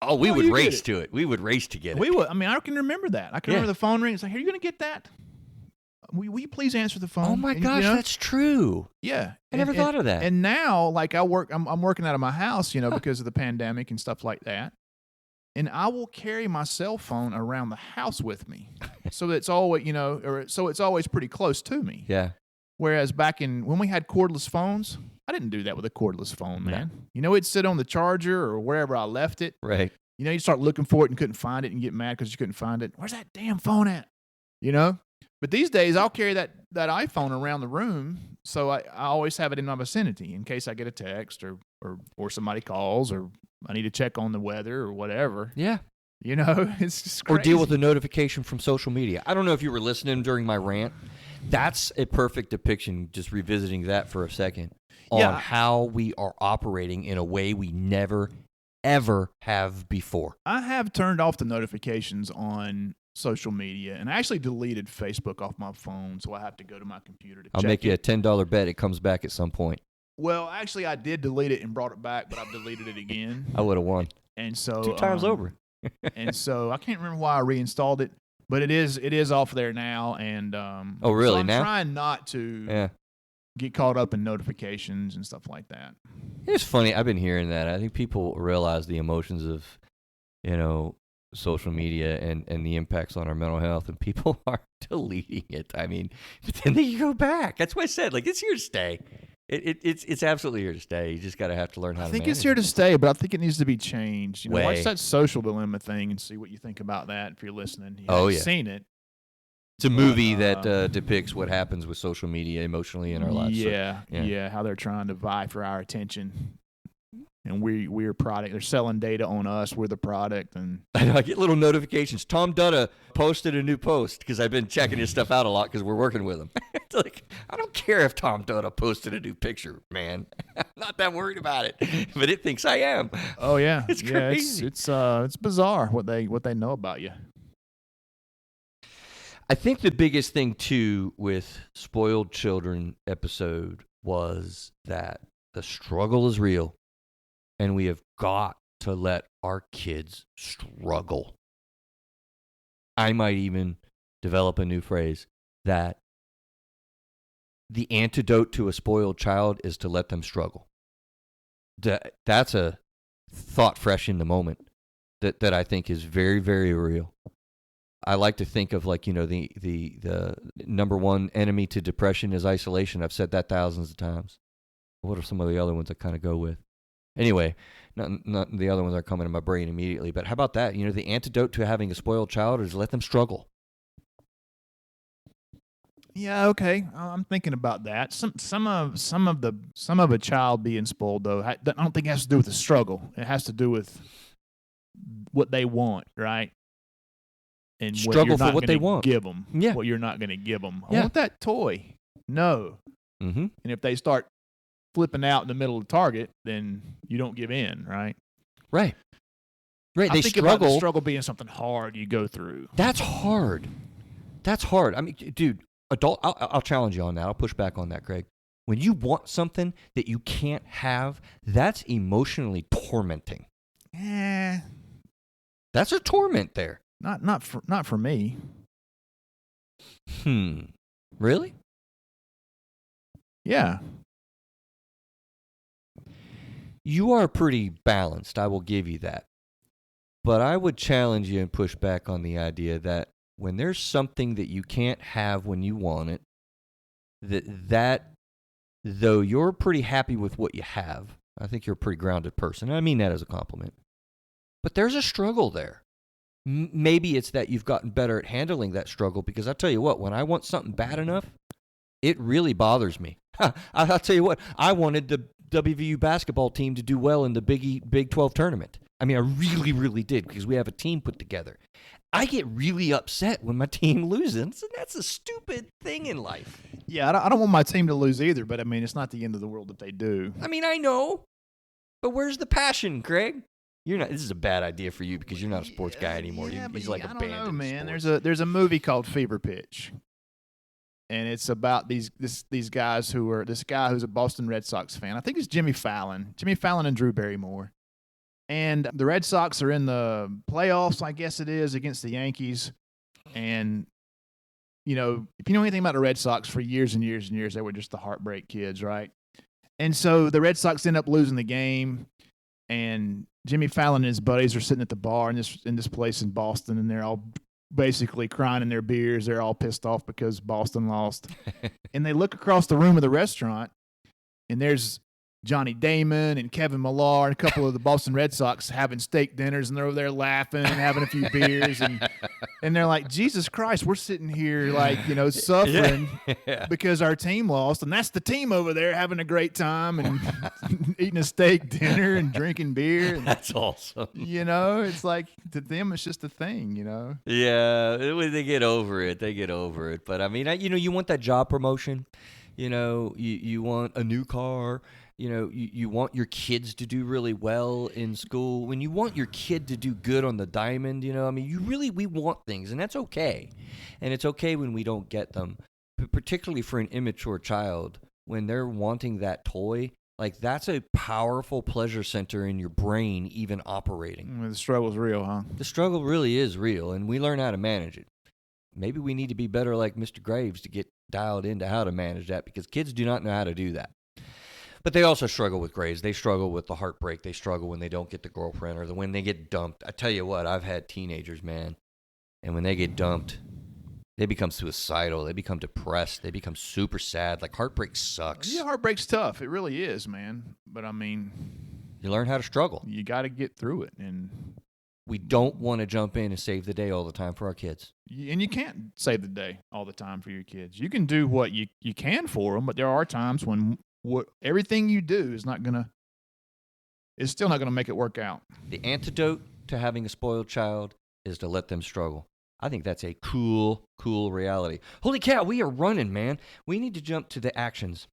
Oh, we No, would you race get to it. We would race to get it. We would. I mean, I can remember that. I can remember the phone ring. It's like, "Are you going to get that? Will you please answer the phone?" Oh, my And, gosh, that's true. Yeah. I never thought of that. And now, like, I'm working out of my house, because of the pandemic and stuff like that. And I will carry my cell phone around the house with me, so it's always, so it's always pretty close to me. Yeah. Whereas when we had cordless phones, I didn't do that with a cordless phone, man. It'd sit on the charger or wherever I left it. Right. You start looking for it and couldn't find it and get mad because you couldn't find it. Where's that damn phone at? But these days I'll carry that iPhone around the room, so I always have it in my vicinity in case I get a text or somebody calls or I need to check on the weather or whatever. Yeah. It's just crazy. Or deal with a notification from social media. I don't know if you were listening during my rant. That's a perfect depiction, just revisiting that for a second, on how we are operating in a way we never, ever have before. I have turned off the notifications on social media, and I actually deleted Facebook off my phone, so I have to go to my computer to check I'll make you a it. $10 bet it comes back at some point. Well, actually, I did delete it and brought it back, but I've deleted it again. I would have won. And so 2 times over. And so I can't remember why I reinstalled it, but it is off there now. And oh, really? So I'm now? trying not to get caught up in notifications and stuff like that. It's funny. I've been hearing that. I think people realize the emotions of, social media and the impacts on our mental health, and people are deleting it. I mean, but then they go back. That's why I said, it's here to stay. It's absolutely here to stay. You just got to have to learn how to manage it. I think it's here to stay, but I think it needs to be changed. Way. Watch that Social Dilemma thing and see what you think about that if you're listening. You Oh, haven't yeah. seen it. It's a movie that depicts what happens with social media emotionally in our lives. Yeah, how they're trying to vie for our attention. And we're product. They're selling data on us. We're the product. And I know, I get little notifications. Tom Dutta posted a new post because I've been checking his stuff out a lot because we're working with him. It's like, I don't care if Tom Dutta posted a new picture, man. I'm not that worried about it, but it thinks I am. Oh yeah, It's crazy. It's bizarre what they know about you. I think the biggest thing too with Spoiled Children episode was that the struggle is real, and we have got to let our kids struggle. I might even develop a new phrase that the antidote to a spoiled child is to let them struggle. That's a thought fresh in the moment that I think is very, very real. I like to think of the number one enemy to depression is isolation. I've said that thousands of times. What are some of the other ones I kind of go with? Anyway, not the other ones are coming to my brain immediately. But how about that? The antidote to having a spoiled child is let them struggle. Yeah, okay. I'm thinking about that. Some of a child being spoiled though, I don't think it has to do with the struggle. It has to do with what they want, right? And Struggle for what they gonna want. Give them, Yeah. what you're not going to give them. I Yeah. want that toy. No. Mm-hmm. And if they start flipping out in the middle of Target, then you don't give in, right? Right. Right. I They think about the struggle. struggle being something hard you go through. That's hard. I mean, dude, adult. I'll challenge you on that. I'll push back on that, Greg. When you want something that you can't have, that's emotionally tormenting. Eh, That's a torment there. not for me. Really? Yeah. You are pretty balanced, I will give you that. But I would challenge you and push back on the idea that when there's something that you can't have when you want it, that though you're pretty happy with what you have, I think you're a pretty grounded person. I mean that as a compliment. But there's a struggle there. Maybe it's that you've gotten better at handling that struggle, because I'll tell you what, when I want something bad enough, it really bothers me. I'll tell you what, I wanted the WVU basketball team to do well in the Big 12 tournament. I mean, I really, really did, because we have a team put together. I get really upset when my team loses, and that's a stupid thing in life. Yeah, I don't want my team to lose either, but I mean, it's not the end of the world if they do. I mean, I know, but where's the passion, Craig? You're not. This is a bad idea for you because you're not a sports guy anymore. Yeah, He's but like I don't abandoned know, man. sports. There's a movie called Fever Pitch, and it's about these guys this guy who's a Boston Red Sox fan. I think it's Jimmy Fallon and Drew Barrymore. And the Red Sox are in the playoffs, I guess it is, against the Yankees. And, you know, if you know anything about the Red Sox, for years and years and years, they were just the heartbreak kids, right? And so the Red Sox end up losing the game, and Jimmy Fallon and his buddies are sitting at the bar in this place in Boston, and they're all basically crying in their beers. They're all pissed off because Boston lost. And they look across the room of the restaurant, and there's Johnny Damon and Kevin Millar and a couple of the Boston Red Sox having steak dinners, and they're over there laughing and having a few beers, and they're like, Jesus Christ, we're sitting here like, you know, suffering because our team lost, and that's the team over there having a great time and eating a steak dinner and drinking beer. And, that's awesome. you know, it's like, to them it's just a thing, you know. Yeah, they get over it. But I mean, you want that job promotion. You know, you want a new car. You know, you want your kids to do really well in school. When you want your kid to do good on the diamond, you know, I mean, we want things, and that's okay. And it's okay when we don't get them, particularly for an immature child. When they're wanting that toy, like, that's a powerful pleasure center in your brain even operating. The struggle's real, huh? The struggle really is real, and we learn how to manage it. Maybe we need to be better like Mr. Graves to get dialed into how to manage that, because kids do not know how to do that. But they also struggle with grades. They struggle with the heartbreak. They struggle when they don't get the girlfriend or when they get dumped. I tell you what, I've had teenagers, man, and when they get dumped, they become suicidal. They become depressed. They become super sad. Like, heartbreak sucks. Yeah, heartbreak's tough. It really is, man. But, I mean, you learn how to struggle. You got to get through it. And we don't want to jump in and save the day all the time for our kids. And you can't save the day all the time for your kids. You can do what you can for them, but there are times when everything you do is still not gonna make it work out. The antidote to having a spoiled child is to let them struggle. I think that's a cool reality. Holy cow, we are running, man. We need to jump to the actions.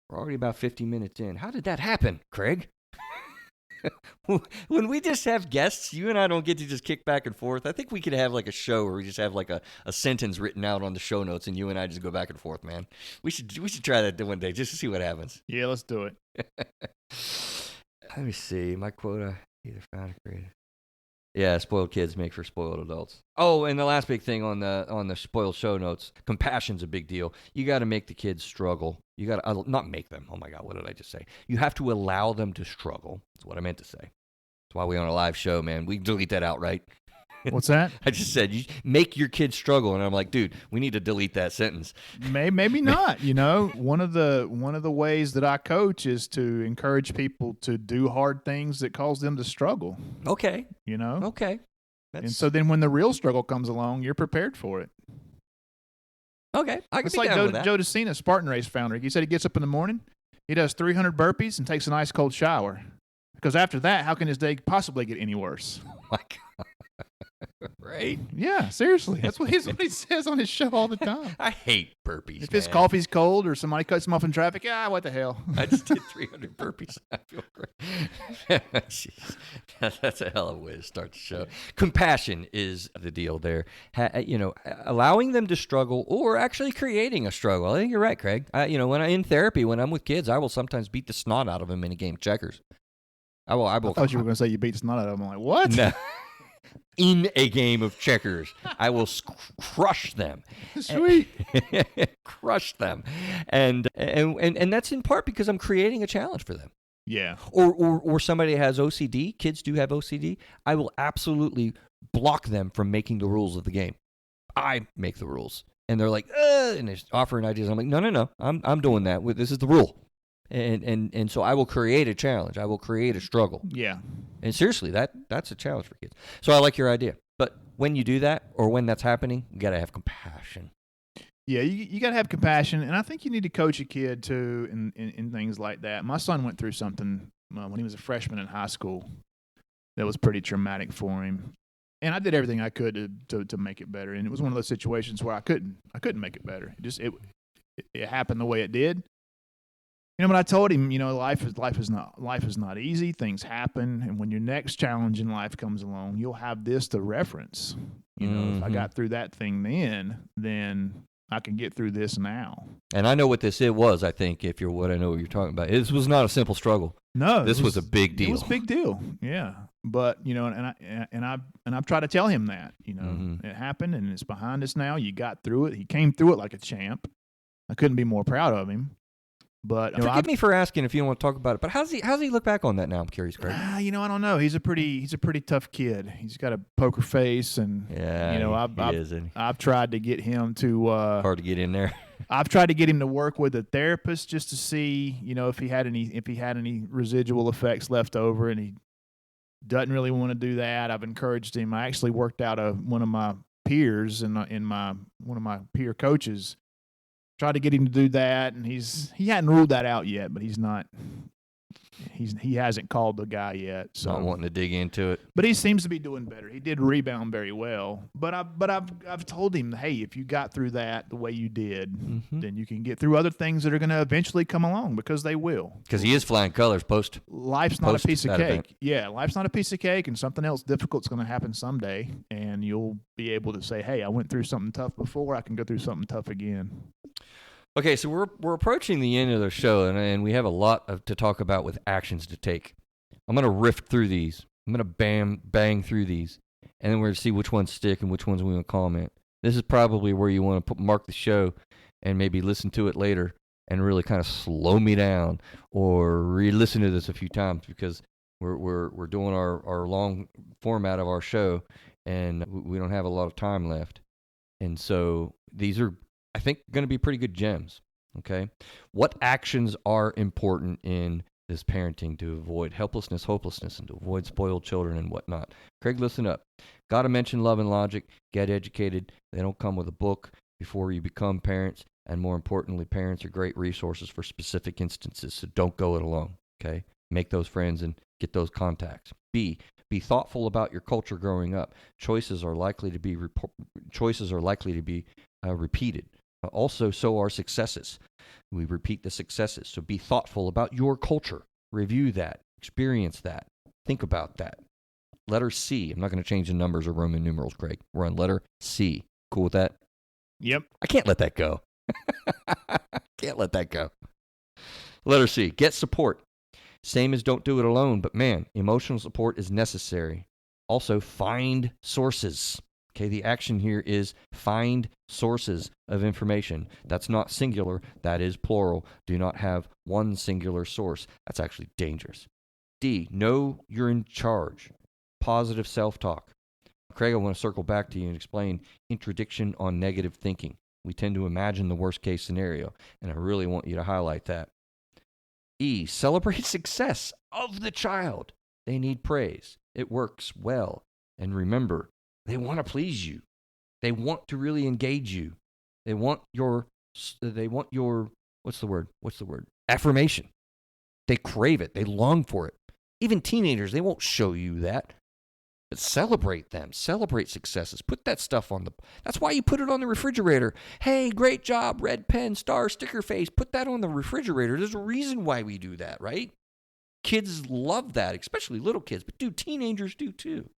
We're already about 50 minutes in. How did that happen, Craig? When we just have guests, you and I don't get to just kick back and forth. I think we could have like a show where we just have like a sentence written out on the show notes, and you and I just go back and forth, man. We should try that one day just to see what happens. Yeah, let's do it. Let me see. My quota, either found or created. Yeah, spoiled kids make for spoiled adults. Oh, and the last big thing on the spoiled show notes, compassion's a big deal. You got to make the kids struggle. You got to not make them. Oh my God, what did I just say? You have to allow them to struggle. That's what I meant to say. That's why we're on a live show, man. We can delete that out, right? What's that? I just said you make your kids struggle, and I'm like, dude, we need to delete that sentence. Maybe not. You know, one of the ways that I coach is to encourage people to do hard things that cause them to struggle. Okay. You know. Okay. And so then when the real struggle comes along, you're prepared for it. Okay. I can it's be like down with that. Joe DeCina, Spartan Race founder. He said he gets up in the morning, he does 300 burpees, and takes an ice cold shower. Because after that, how can his day possibly get any worse? Oh my God. Right? Yeah, seriously. That's what he says on his show all the time. I hate burpees. If his coffee's cold or somebody cuts him off in traffic, what the hell? I just did 300 burpees. I feel great. Jeez. That's a hell of a way to start the show. Compassion is the deal there. Allowing them to struggle or actually creating a struggle. I think you're right, Craig. When I'm in therapy, when I'm with kids, I will sometimes beat the snot out of them in a game of checkers. I thought you were going to say you beat the snot out of them. I'm like, what? No. In a game of checkers, I will crush them. Sweet. Crush them. And that's in part because I'm creating a challenge for them. Yeah. Or somebody has OCD. Kids do have OCD. I will absolutely block them from making the rules of the game. I make the rules. And they're like, and they're offering ideas. I'm like, no. I'm doing that. This is the rule. And so I will create a challenge. I will create a struggle. Yeah. And seriously, that's a challenge for kids. So I like your idea. But when you do that or when that's happening, you got to have compassion. Yeah, you got to have compassion. And I think you need to coach a kid, too, in things like that. My son went through something when he was a freshman in high school that was pretty traumatic for him. And I did everything I could to make it better. And it was one of those situations where I couldn't make it better. It happened the way it did. But I told him, life is not easy. Things happen, and when your next challenge in life comes along, you'll have this to reference. If I got through that thing then I can get through this now. And I know what this was. I think I know what you're talking about. This was not a simple struggle. No, this was a big deal. It was a big deal. Yeah, but I've tried to tell him that it happened and it's behind us now. You got through it. He came through it like a champ. I couldn't be more proud of him. But forgive me for asking if you don't want to talk about it. But how's he look back on that now? I'm curious, Craig. I don't know. He's a pretty tough kid. He's got a poker face, and I've tried to get him to hard to get in there. I've tried to get him to work with a therapist just to see if he had any residual effects left over, and he doesn't really want to do that. I've encouraged him. I actually worked out one of my peers and one of my peer coaches. Tried to get him to do that, and he hadn't ruled that out yet, but he hasn't called the guy yet. So not wanting to dig into it. But he seems to be doing better. He did rebound very well. But I've told him, hey, if you got through that the way you did, then you can get through other things that are going to eventually come along, because they will. Because he is flying colors post. Life's not a piece of cake. Event. Yeah, life's not a piece of cake, and something else difficult's going to happen someday, and you'll be able to say, hey, I went through something tough before. I can go through something tough again. Okay, so we're approaching the end of the show, and we have a lot to talk about with actions to take. I'm going to riff through these. I'm going to bang through these, and then we're going to see which ones stick and which ones we want to comment. This is probably where you want to mark the show and maybe listen to it later and really kind of slow me down, or re-listen to this a few times, because we're doing our long format of our show, and we don't have a lot of time left. And so these are, I think, going to be pretty good gems. Okay, what actions are important in this parenting to avoid helplessness, hopelessness, and to avoid spoiled children and whatnot? Craig, listen up. Got to mention love and logic. Get educated. They don't come with a book before you become parents. And more importantly, parents are great resources for specific instances. So don't go it alone. Okay, make those friends and get those contacts. B, be thoughtful about your culture growing up. Choices are likely to be repeated. Also, so are successes. We repeat the successes. So be thoughtful about your culture. Review that. Experience that. Think about that. Letter C. I'm not going to change the numbers or Roman numerals, Craig. We're on letter C. Cool with that? Yep. I can't let that go. Can't let that go. Letter C. Get support. Same as don't do it alone, but man, emotional support is necessary. Also, find sources. Okay, the action here is find sources of information. That's not singular, that is plural. Do not have one singular source. That's actually dangerous. D, know you're in charge. Positive self-talk. Craig, I want to circle back to you and explain interdiction on negative thinking. We tend to imagine the worst case scenario, and I really want you to highlight that. E, celebrate success of the child. They need praise. It works well. And remember, they want to please you. They want to really engage you. They want your what's the word? Affirmation. They crave it. They long for it. Even teenagers, they won't show you that. But celebrate them. Celebrate successes. Put that stuff on the... That's why you put it on the refrigerator. Hey, great job, red pen, star, sticker face. Put that on the refrigerator. There's a reason why we do that, right? Kids love that, especially little kids. But dude, teenagers do too.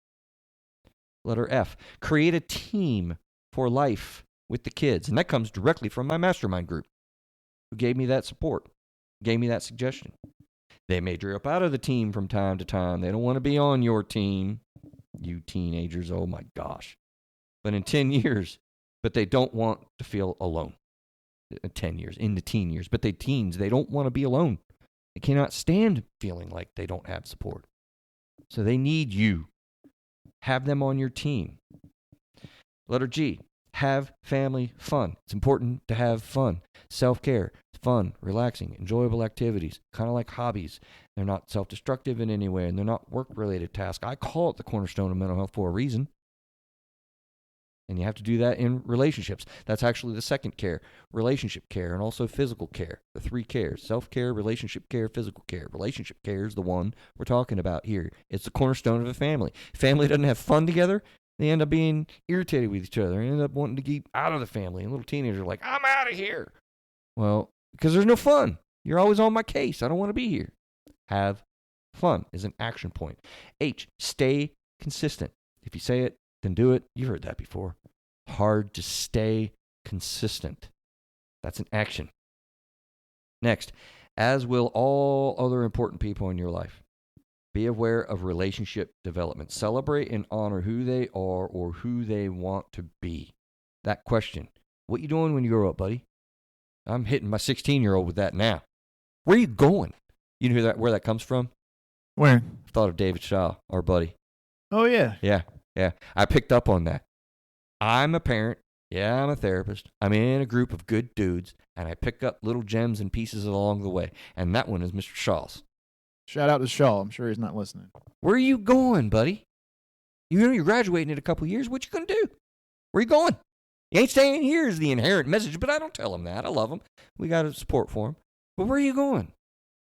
Letter F. Create a team for life with the kids. And that comes directly from my mastermind group, who gave me that support, gave me that suggestion. They may drop out of the team from time to time. They don't want to be on your team. You teenagers, oh my gosh. But in 10 years, but they don't want to feel alone. 10 years, in the teen years. But they don't want to be alone. They cannot stand feeling like they don't have support. So they need you. Have them on your team. Letter G, have family fun. It's important to have fun. Self-care, fun, relaxing, enjoyable activities, kind of like hobbies. They're not self-destructive in any way, and they're not work-related tasks. I call it the cornerstone of mental health for a reason. And you have to do that in relationships. That's actually the second care, relationship care, and also physical care. The 3 cares, self-care, relationship care, physical care. Relationship care is the one we're talking about here. It's the cornerstone of a family. Family doesn't have fun together. They end up being irritated with each other. They end up wanting to get out of the family. And little teenagers are like, I'm out of here. Well, because there's no fun. You're always on my case. I don't want to be here. Have fun is an action point. H, stay consistent. If you say it, then do it. You've heard that before. Hard to stay consistent. That's an action. Next, as will all other important people in your life, be aware of relationship development. Celebrate and honor who they are or who they want to be. That question, what you doing when you grow up, buddy? I'm hitting my 16-year-old with that now. Where are you going? You know where that comes from? Where? I thought of David Shaw, our buddy. Oh, yeah. Yeah. I picked up on that. I'm a parent. Yeah, I'm a therapist. I'm in a group of good dudes, and I pick up little gems and pieces along the way. And that one is Mr. Shaw's. Shout out to Shaw. I'm sure he's not listening. Where are you going, buddy? You know you're graduating in a couple of years. What you going to do? Where are you going? You ain't staying here is the inherent message, but I don't tell him that. I love him. We got to support for him. But where are you going?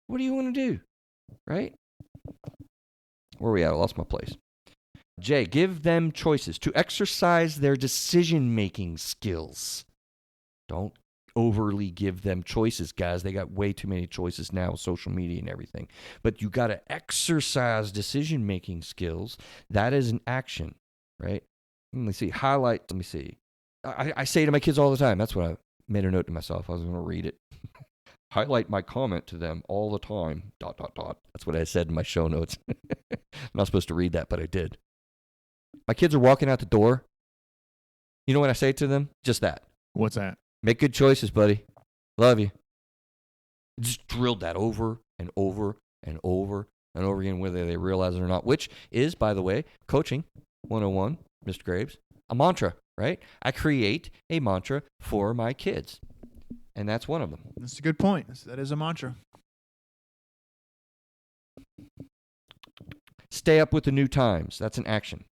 What do you want to do? Right? Where are we at? I lost my place. J, give them choices to exercise their decision-making skills. Don't overly give them choices, guys. They got way too many choices now with social media and everything. But you got to exercise decision-making skills. That is an action, right? Let me see. Highlight. Let me see. I say to my kids all the time. That's what I made a note to myself. I was going to read it. Highlight my comment to them all the time. ... That's what I said in my show notes. I'm not supposed to read that, but I did. My kids are walking out the door. You know what I say to them? Just that. What's that? Make good choices, buddy. Love you. Just drilled that over and over and over and over again, whether they realize it or not, which is, by the way, coaching 101, Mr. Graves, a mantra, right? I create a mantra for my kids, and that's one of them. That's a good point. That is a mantra. Stay up with the new times. That's an action.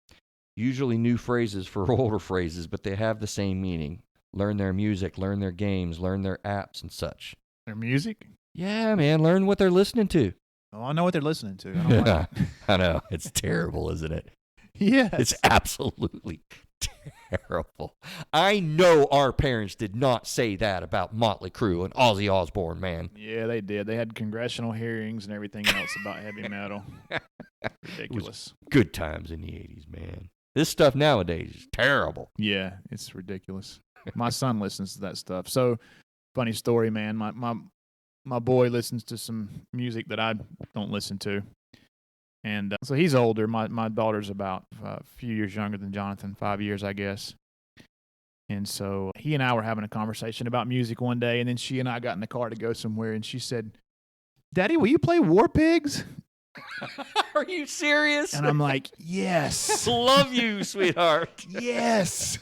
Usually new phrases for older phrases, but they have the same meaning. Learn their music, learn their games, learn their apps and such. Their music? Yeah, man. Learn what they're listening to. Oh, I know what they're listening to. I don't like it. I know. It's terrible, isn't it? Yes. It's absolutely terrible. I know our parents did not say that about Motley Crue and Ozzy Osbourne, man. Yeah, they did. They had congressional hearings and everything else about heavy metal. Ridiculous. Good times in the 80s, man. This stuff nowadays is terrible. Yeah, it's ridiculous. My son listens to that stuff. So, funny story, man. My boy listens to some music that I don't listen to. And so he's older. My daughter's about a few years younger than Jonathan, 5 years, I guess. And so he and I were having a conversation about music one day, and then she and I got in the car to go somewhere, and she said, Daddy, will you play War Pigs? Are you serious? And I'm like, yes. Love you, sweetheart. Yes.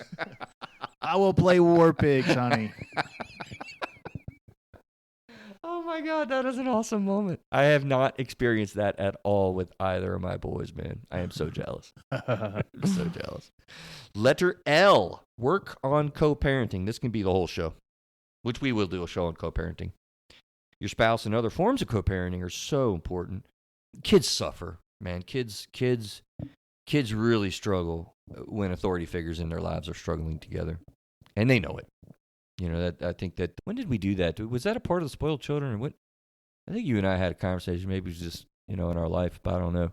I will play War Pigs, honey. Oh my God, that is an awesome moment. I have not experienced that at all with either of my boys, man. I am so jealous. I'm so jealous. Letter L, work on co-parenting. This can be the whole show, which we will do a show on co-parenting. Your spouse and other forms of co-parenting are so important. Kids suffer, man. Kids kids really struggle when authority figures in their lives are struggling together, and they know it. I think that when did we do that? Was that a part of the Spoiled Children, or what? I think you and I had a conversation. Maybe it was just in our life, but I don't know.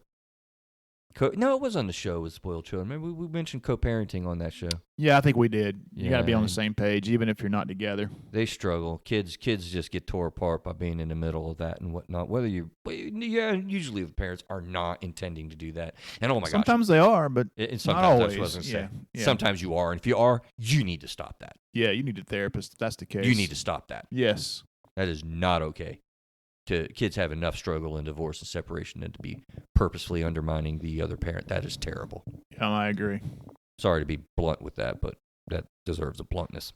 No, it was on the show with Spoiled Children. Maybe we mentioned co-parenting on that show. Yeah, I think we did. You got to be on the and same page, even if you're not together. They struggle. Kids just get tore apart by being in the middle of that and whatnot. Usually the parents are not intending to do that. And oh my gosh, sometimes they are, but and sometimes not always. That's what I was going to say. Yeah. Sometimes you are, and if you are, you need to stop that. Yeah, you need a therapist. If that's the case. You need to stop that. Yes, that is not okay. Kids have enough struggle and divorce and separation than to be purposefully undermining the other parent. That is terrible. Yeah, I agree. Sorry to be blunt with that, but that deserves a bluntness.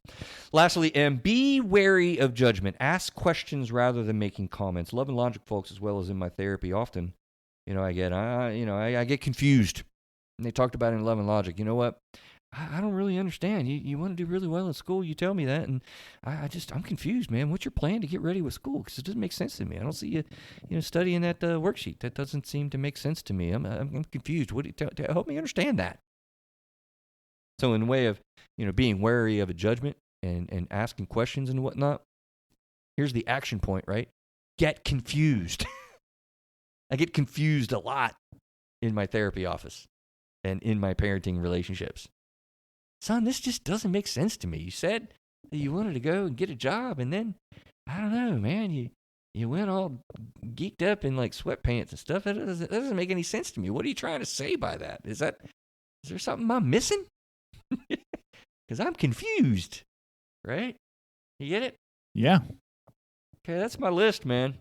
Lastly, be wary of judgment. Ask questions rather than making comments. Love and Logic folks, as well as in my therapy, often, I get confused. And they talked about it in Love and Logic. You know what? I don't really understand. You want to do really well in school. You tell me that, and I'm confused, man. What's your plan to get ready with school? Because it doesn't make sense to me. I don't see you, studying that worksheet. That doesn't seem to make sense to me. I'm confused. What help me understand that? So, in the way of being wary of a judgment and asking questions and whatnot, here's the action point, right? Get confused. I get confused a lot in my therapy office and in my parenting relationships. Son, this just doesn't make sense to me. You said that you wanted to go and get a job, and then, I don't know, man, you went all geeked up in like sweatpants and stuff. That doesn't make any sense to me. What are you trying to say by that? Is there something I'm missing? Because I'm confused, right? You get it? Yeah. Okay, that's my list, man.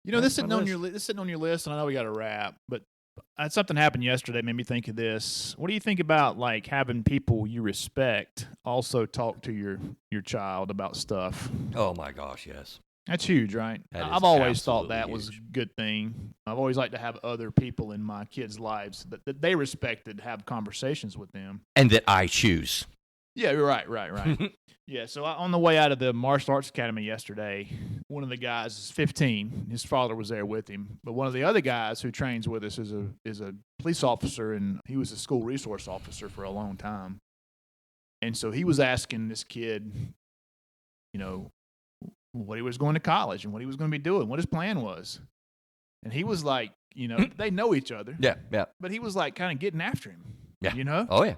This sitting on your list, and I know we got to wrap, but something happened yesterday made me think of this. What do you think about like having people you respect also talk to your child about stuff? Oh my gosh, yes. That's huge, right? I've always thought that was a good thing. I've always liked to have other people in my kids' lives that they respected, have conversations with them. And that I choose. Yeah, you're right. Yeah, so on the way out of the Martial Arts Academy yesterday, one of the guys is 15. His father was there with him. But one of the other guys who trains with us is a police officer, and he was a school resource officer for a long time. And so he was asking this kid, what he was going to college and what he was going to be doing, what his plan was. And he was like, they know each other. Yeah. But he was like kind of getting after him. Yeah. Oh, yeah.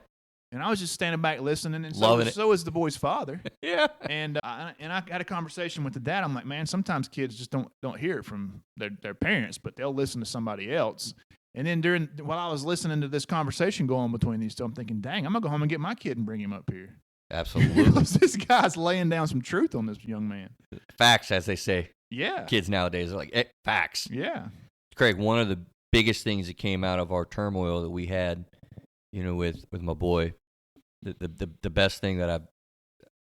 And I was just standing back listening, and so is the boy's father. Yeah. And I had a conversation with the dad. I'm like, man, sometimes kids just don't hear it from their parents, but they'll listen to somebody else. And then while I was listening to this conversation going between these two, I'm thinking, dang, I'm gonna go home and get my kid and bring him up here. Absolutely. This guy's laying down some truth on this young man. Facts, as they say. Yeah. Kids nowadays are like, facts. Yeah. Craig, one of the biggest things that came out of our turmoil that we had, with my boy, the best thing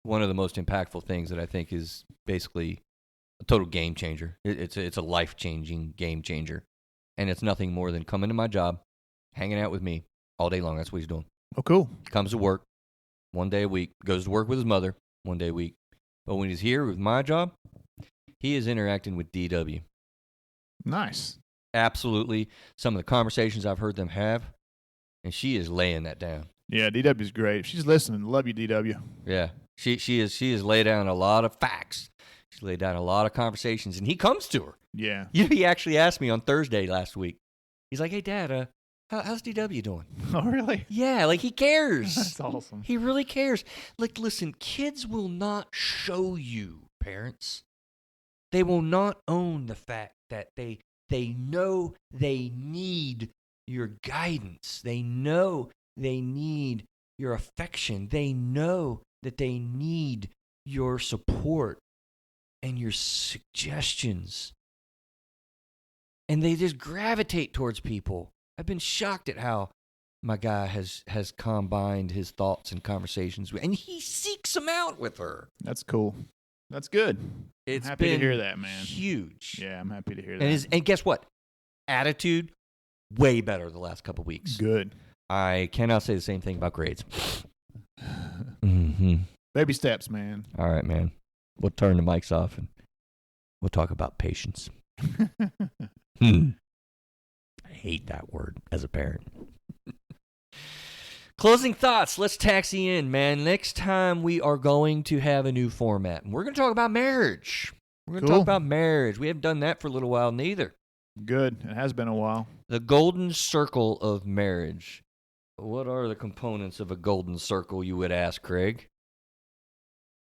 one of the most impactful things that I think is basically a total game changer. It's a life-changing game changer. And it's nothing more than coming to my job, hanging out with me all day long. That's what he's doing. Oh, cool. Comes to work 1 day a week, goes to work with his mother 1 day a week. But when he's here with my job, he is interacting with DW. Nice. Absolutely. Some of the conversations I've heard them have, and she is laying that down. Yeah, DW's great. She's listening. Love you, DW. Yeah, she has laid down a lot of facts. She's laid down a lot of conversations, and he comes to her. Yeah. He actually asked me on Thursday last week. He's like, "Hey, Dad, how's DW doing?" Oh, really? Yeah, like he cares. That's awesome. He really cares. Like, listen, kids will not show you, parents. They will not own the fact that they know they need your guidance. They know they need your affection. They know that they need your support and your suggestions. And they just gravitate towards people. I've been shocked at how my guy has combined his thoughts and conversations and he seeks them out with her. That's cool. That's good. It's I'm happy been to hear that, man. Huge. Yeah, I'm happy to hear that. And guess what? Attitude, way better the last couple weeks. Good. I cannot say the same thing about grades. Mm-hmm. Baby steps, man. All right, man. We'll turn the mics off and we'll talk about patience. I hate that word as a parent. Closing thoughts. Let's taxi in, man. Next time we are going to have a new format. And we're going to talk about marriage. We're going to talk about marriage. We haven't done that for a little while neither. Good. It has been a while. The golden circle of marriage. What are the components of a golden circle, you would ask, Craig?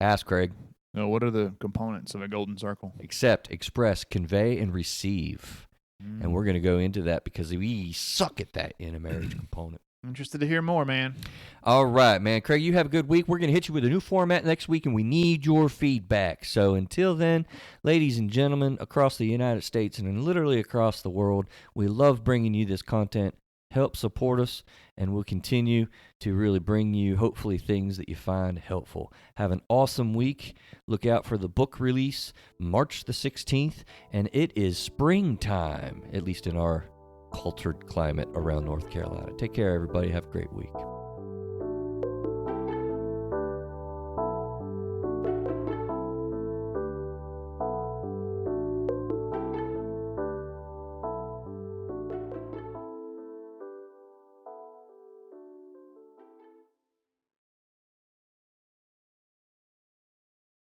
Ask, Craig. No, what are the components of a golden circle? Accept, express, convey, and receive. And we're going to go into that because we suck at that in a marriage component. Interested to hear more, man. All right, man. Craig, you have a good week. We're going to hit you with a new format next week, and we need your feedback. So until then, ladies and gentlemen, across the United States and literally across the world, we love bringing you this content. Help support us, and we'll continue to really bring you, hopefully, things that you find helpful. Have an awesome week. Look out for the book release March the 16th, and it is springtime, at least in our cultured climate around North Carolina. Take care, everybody. Have a great week.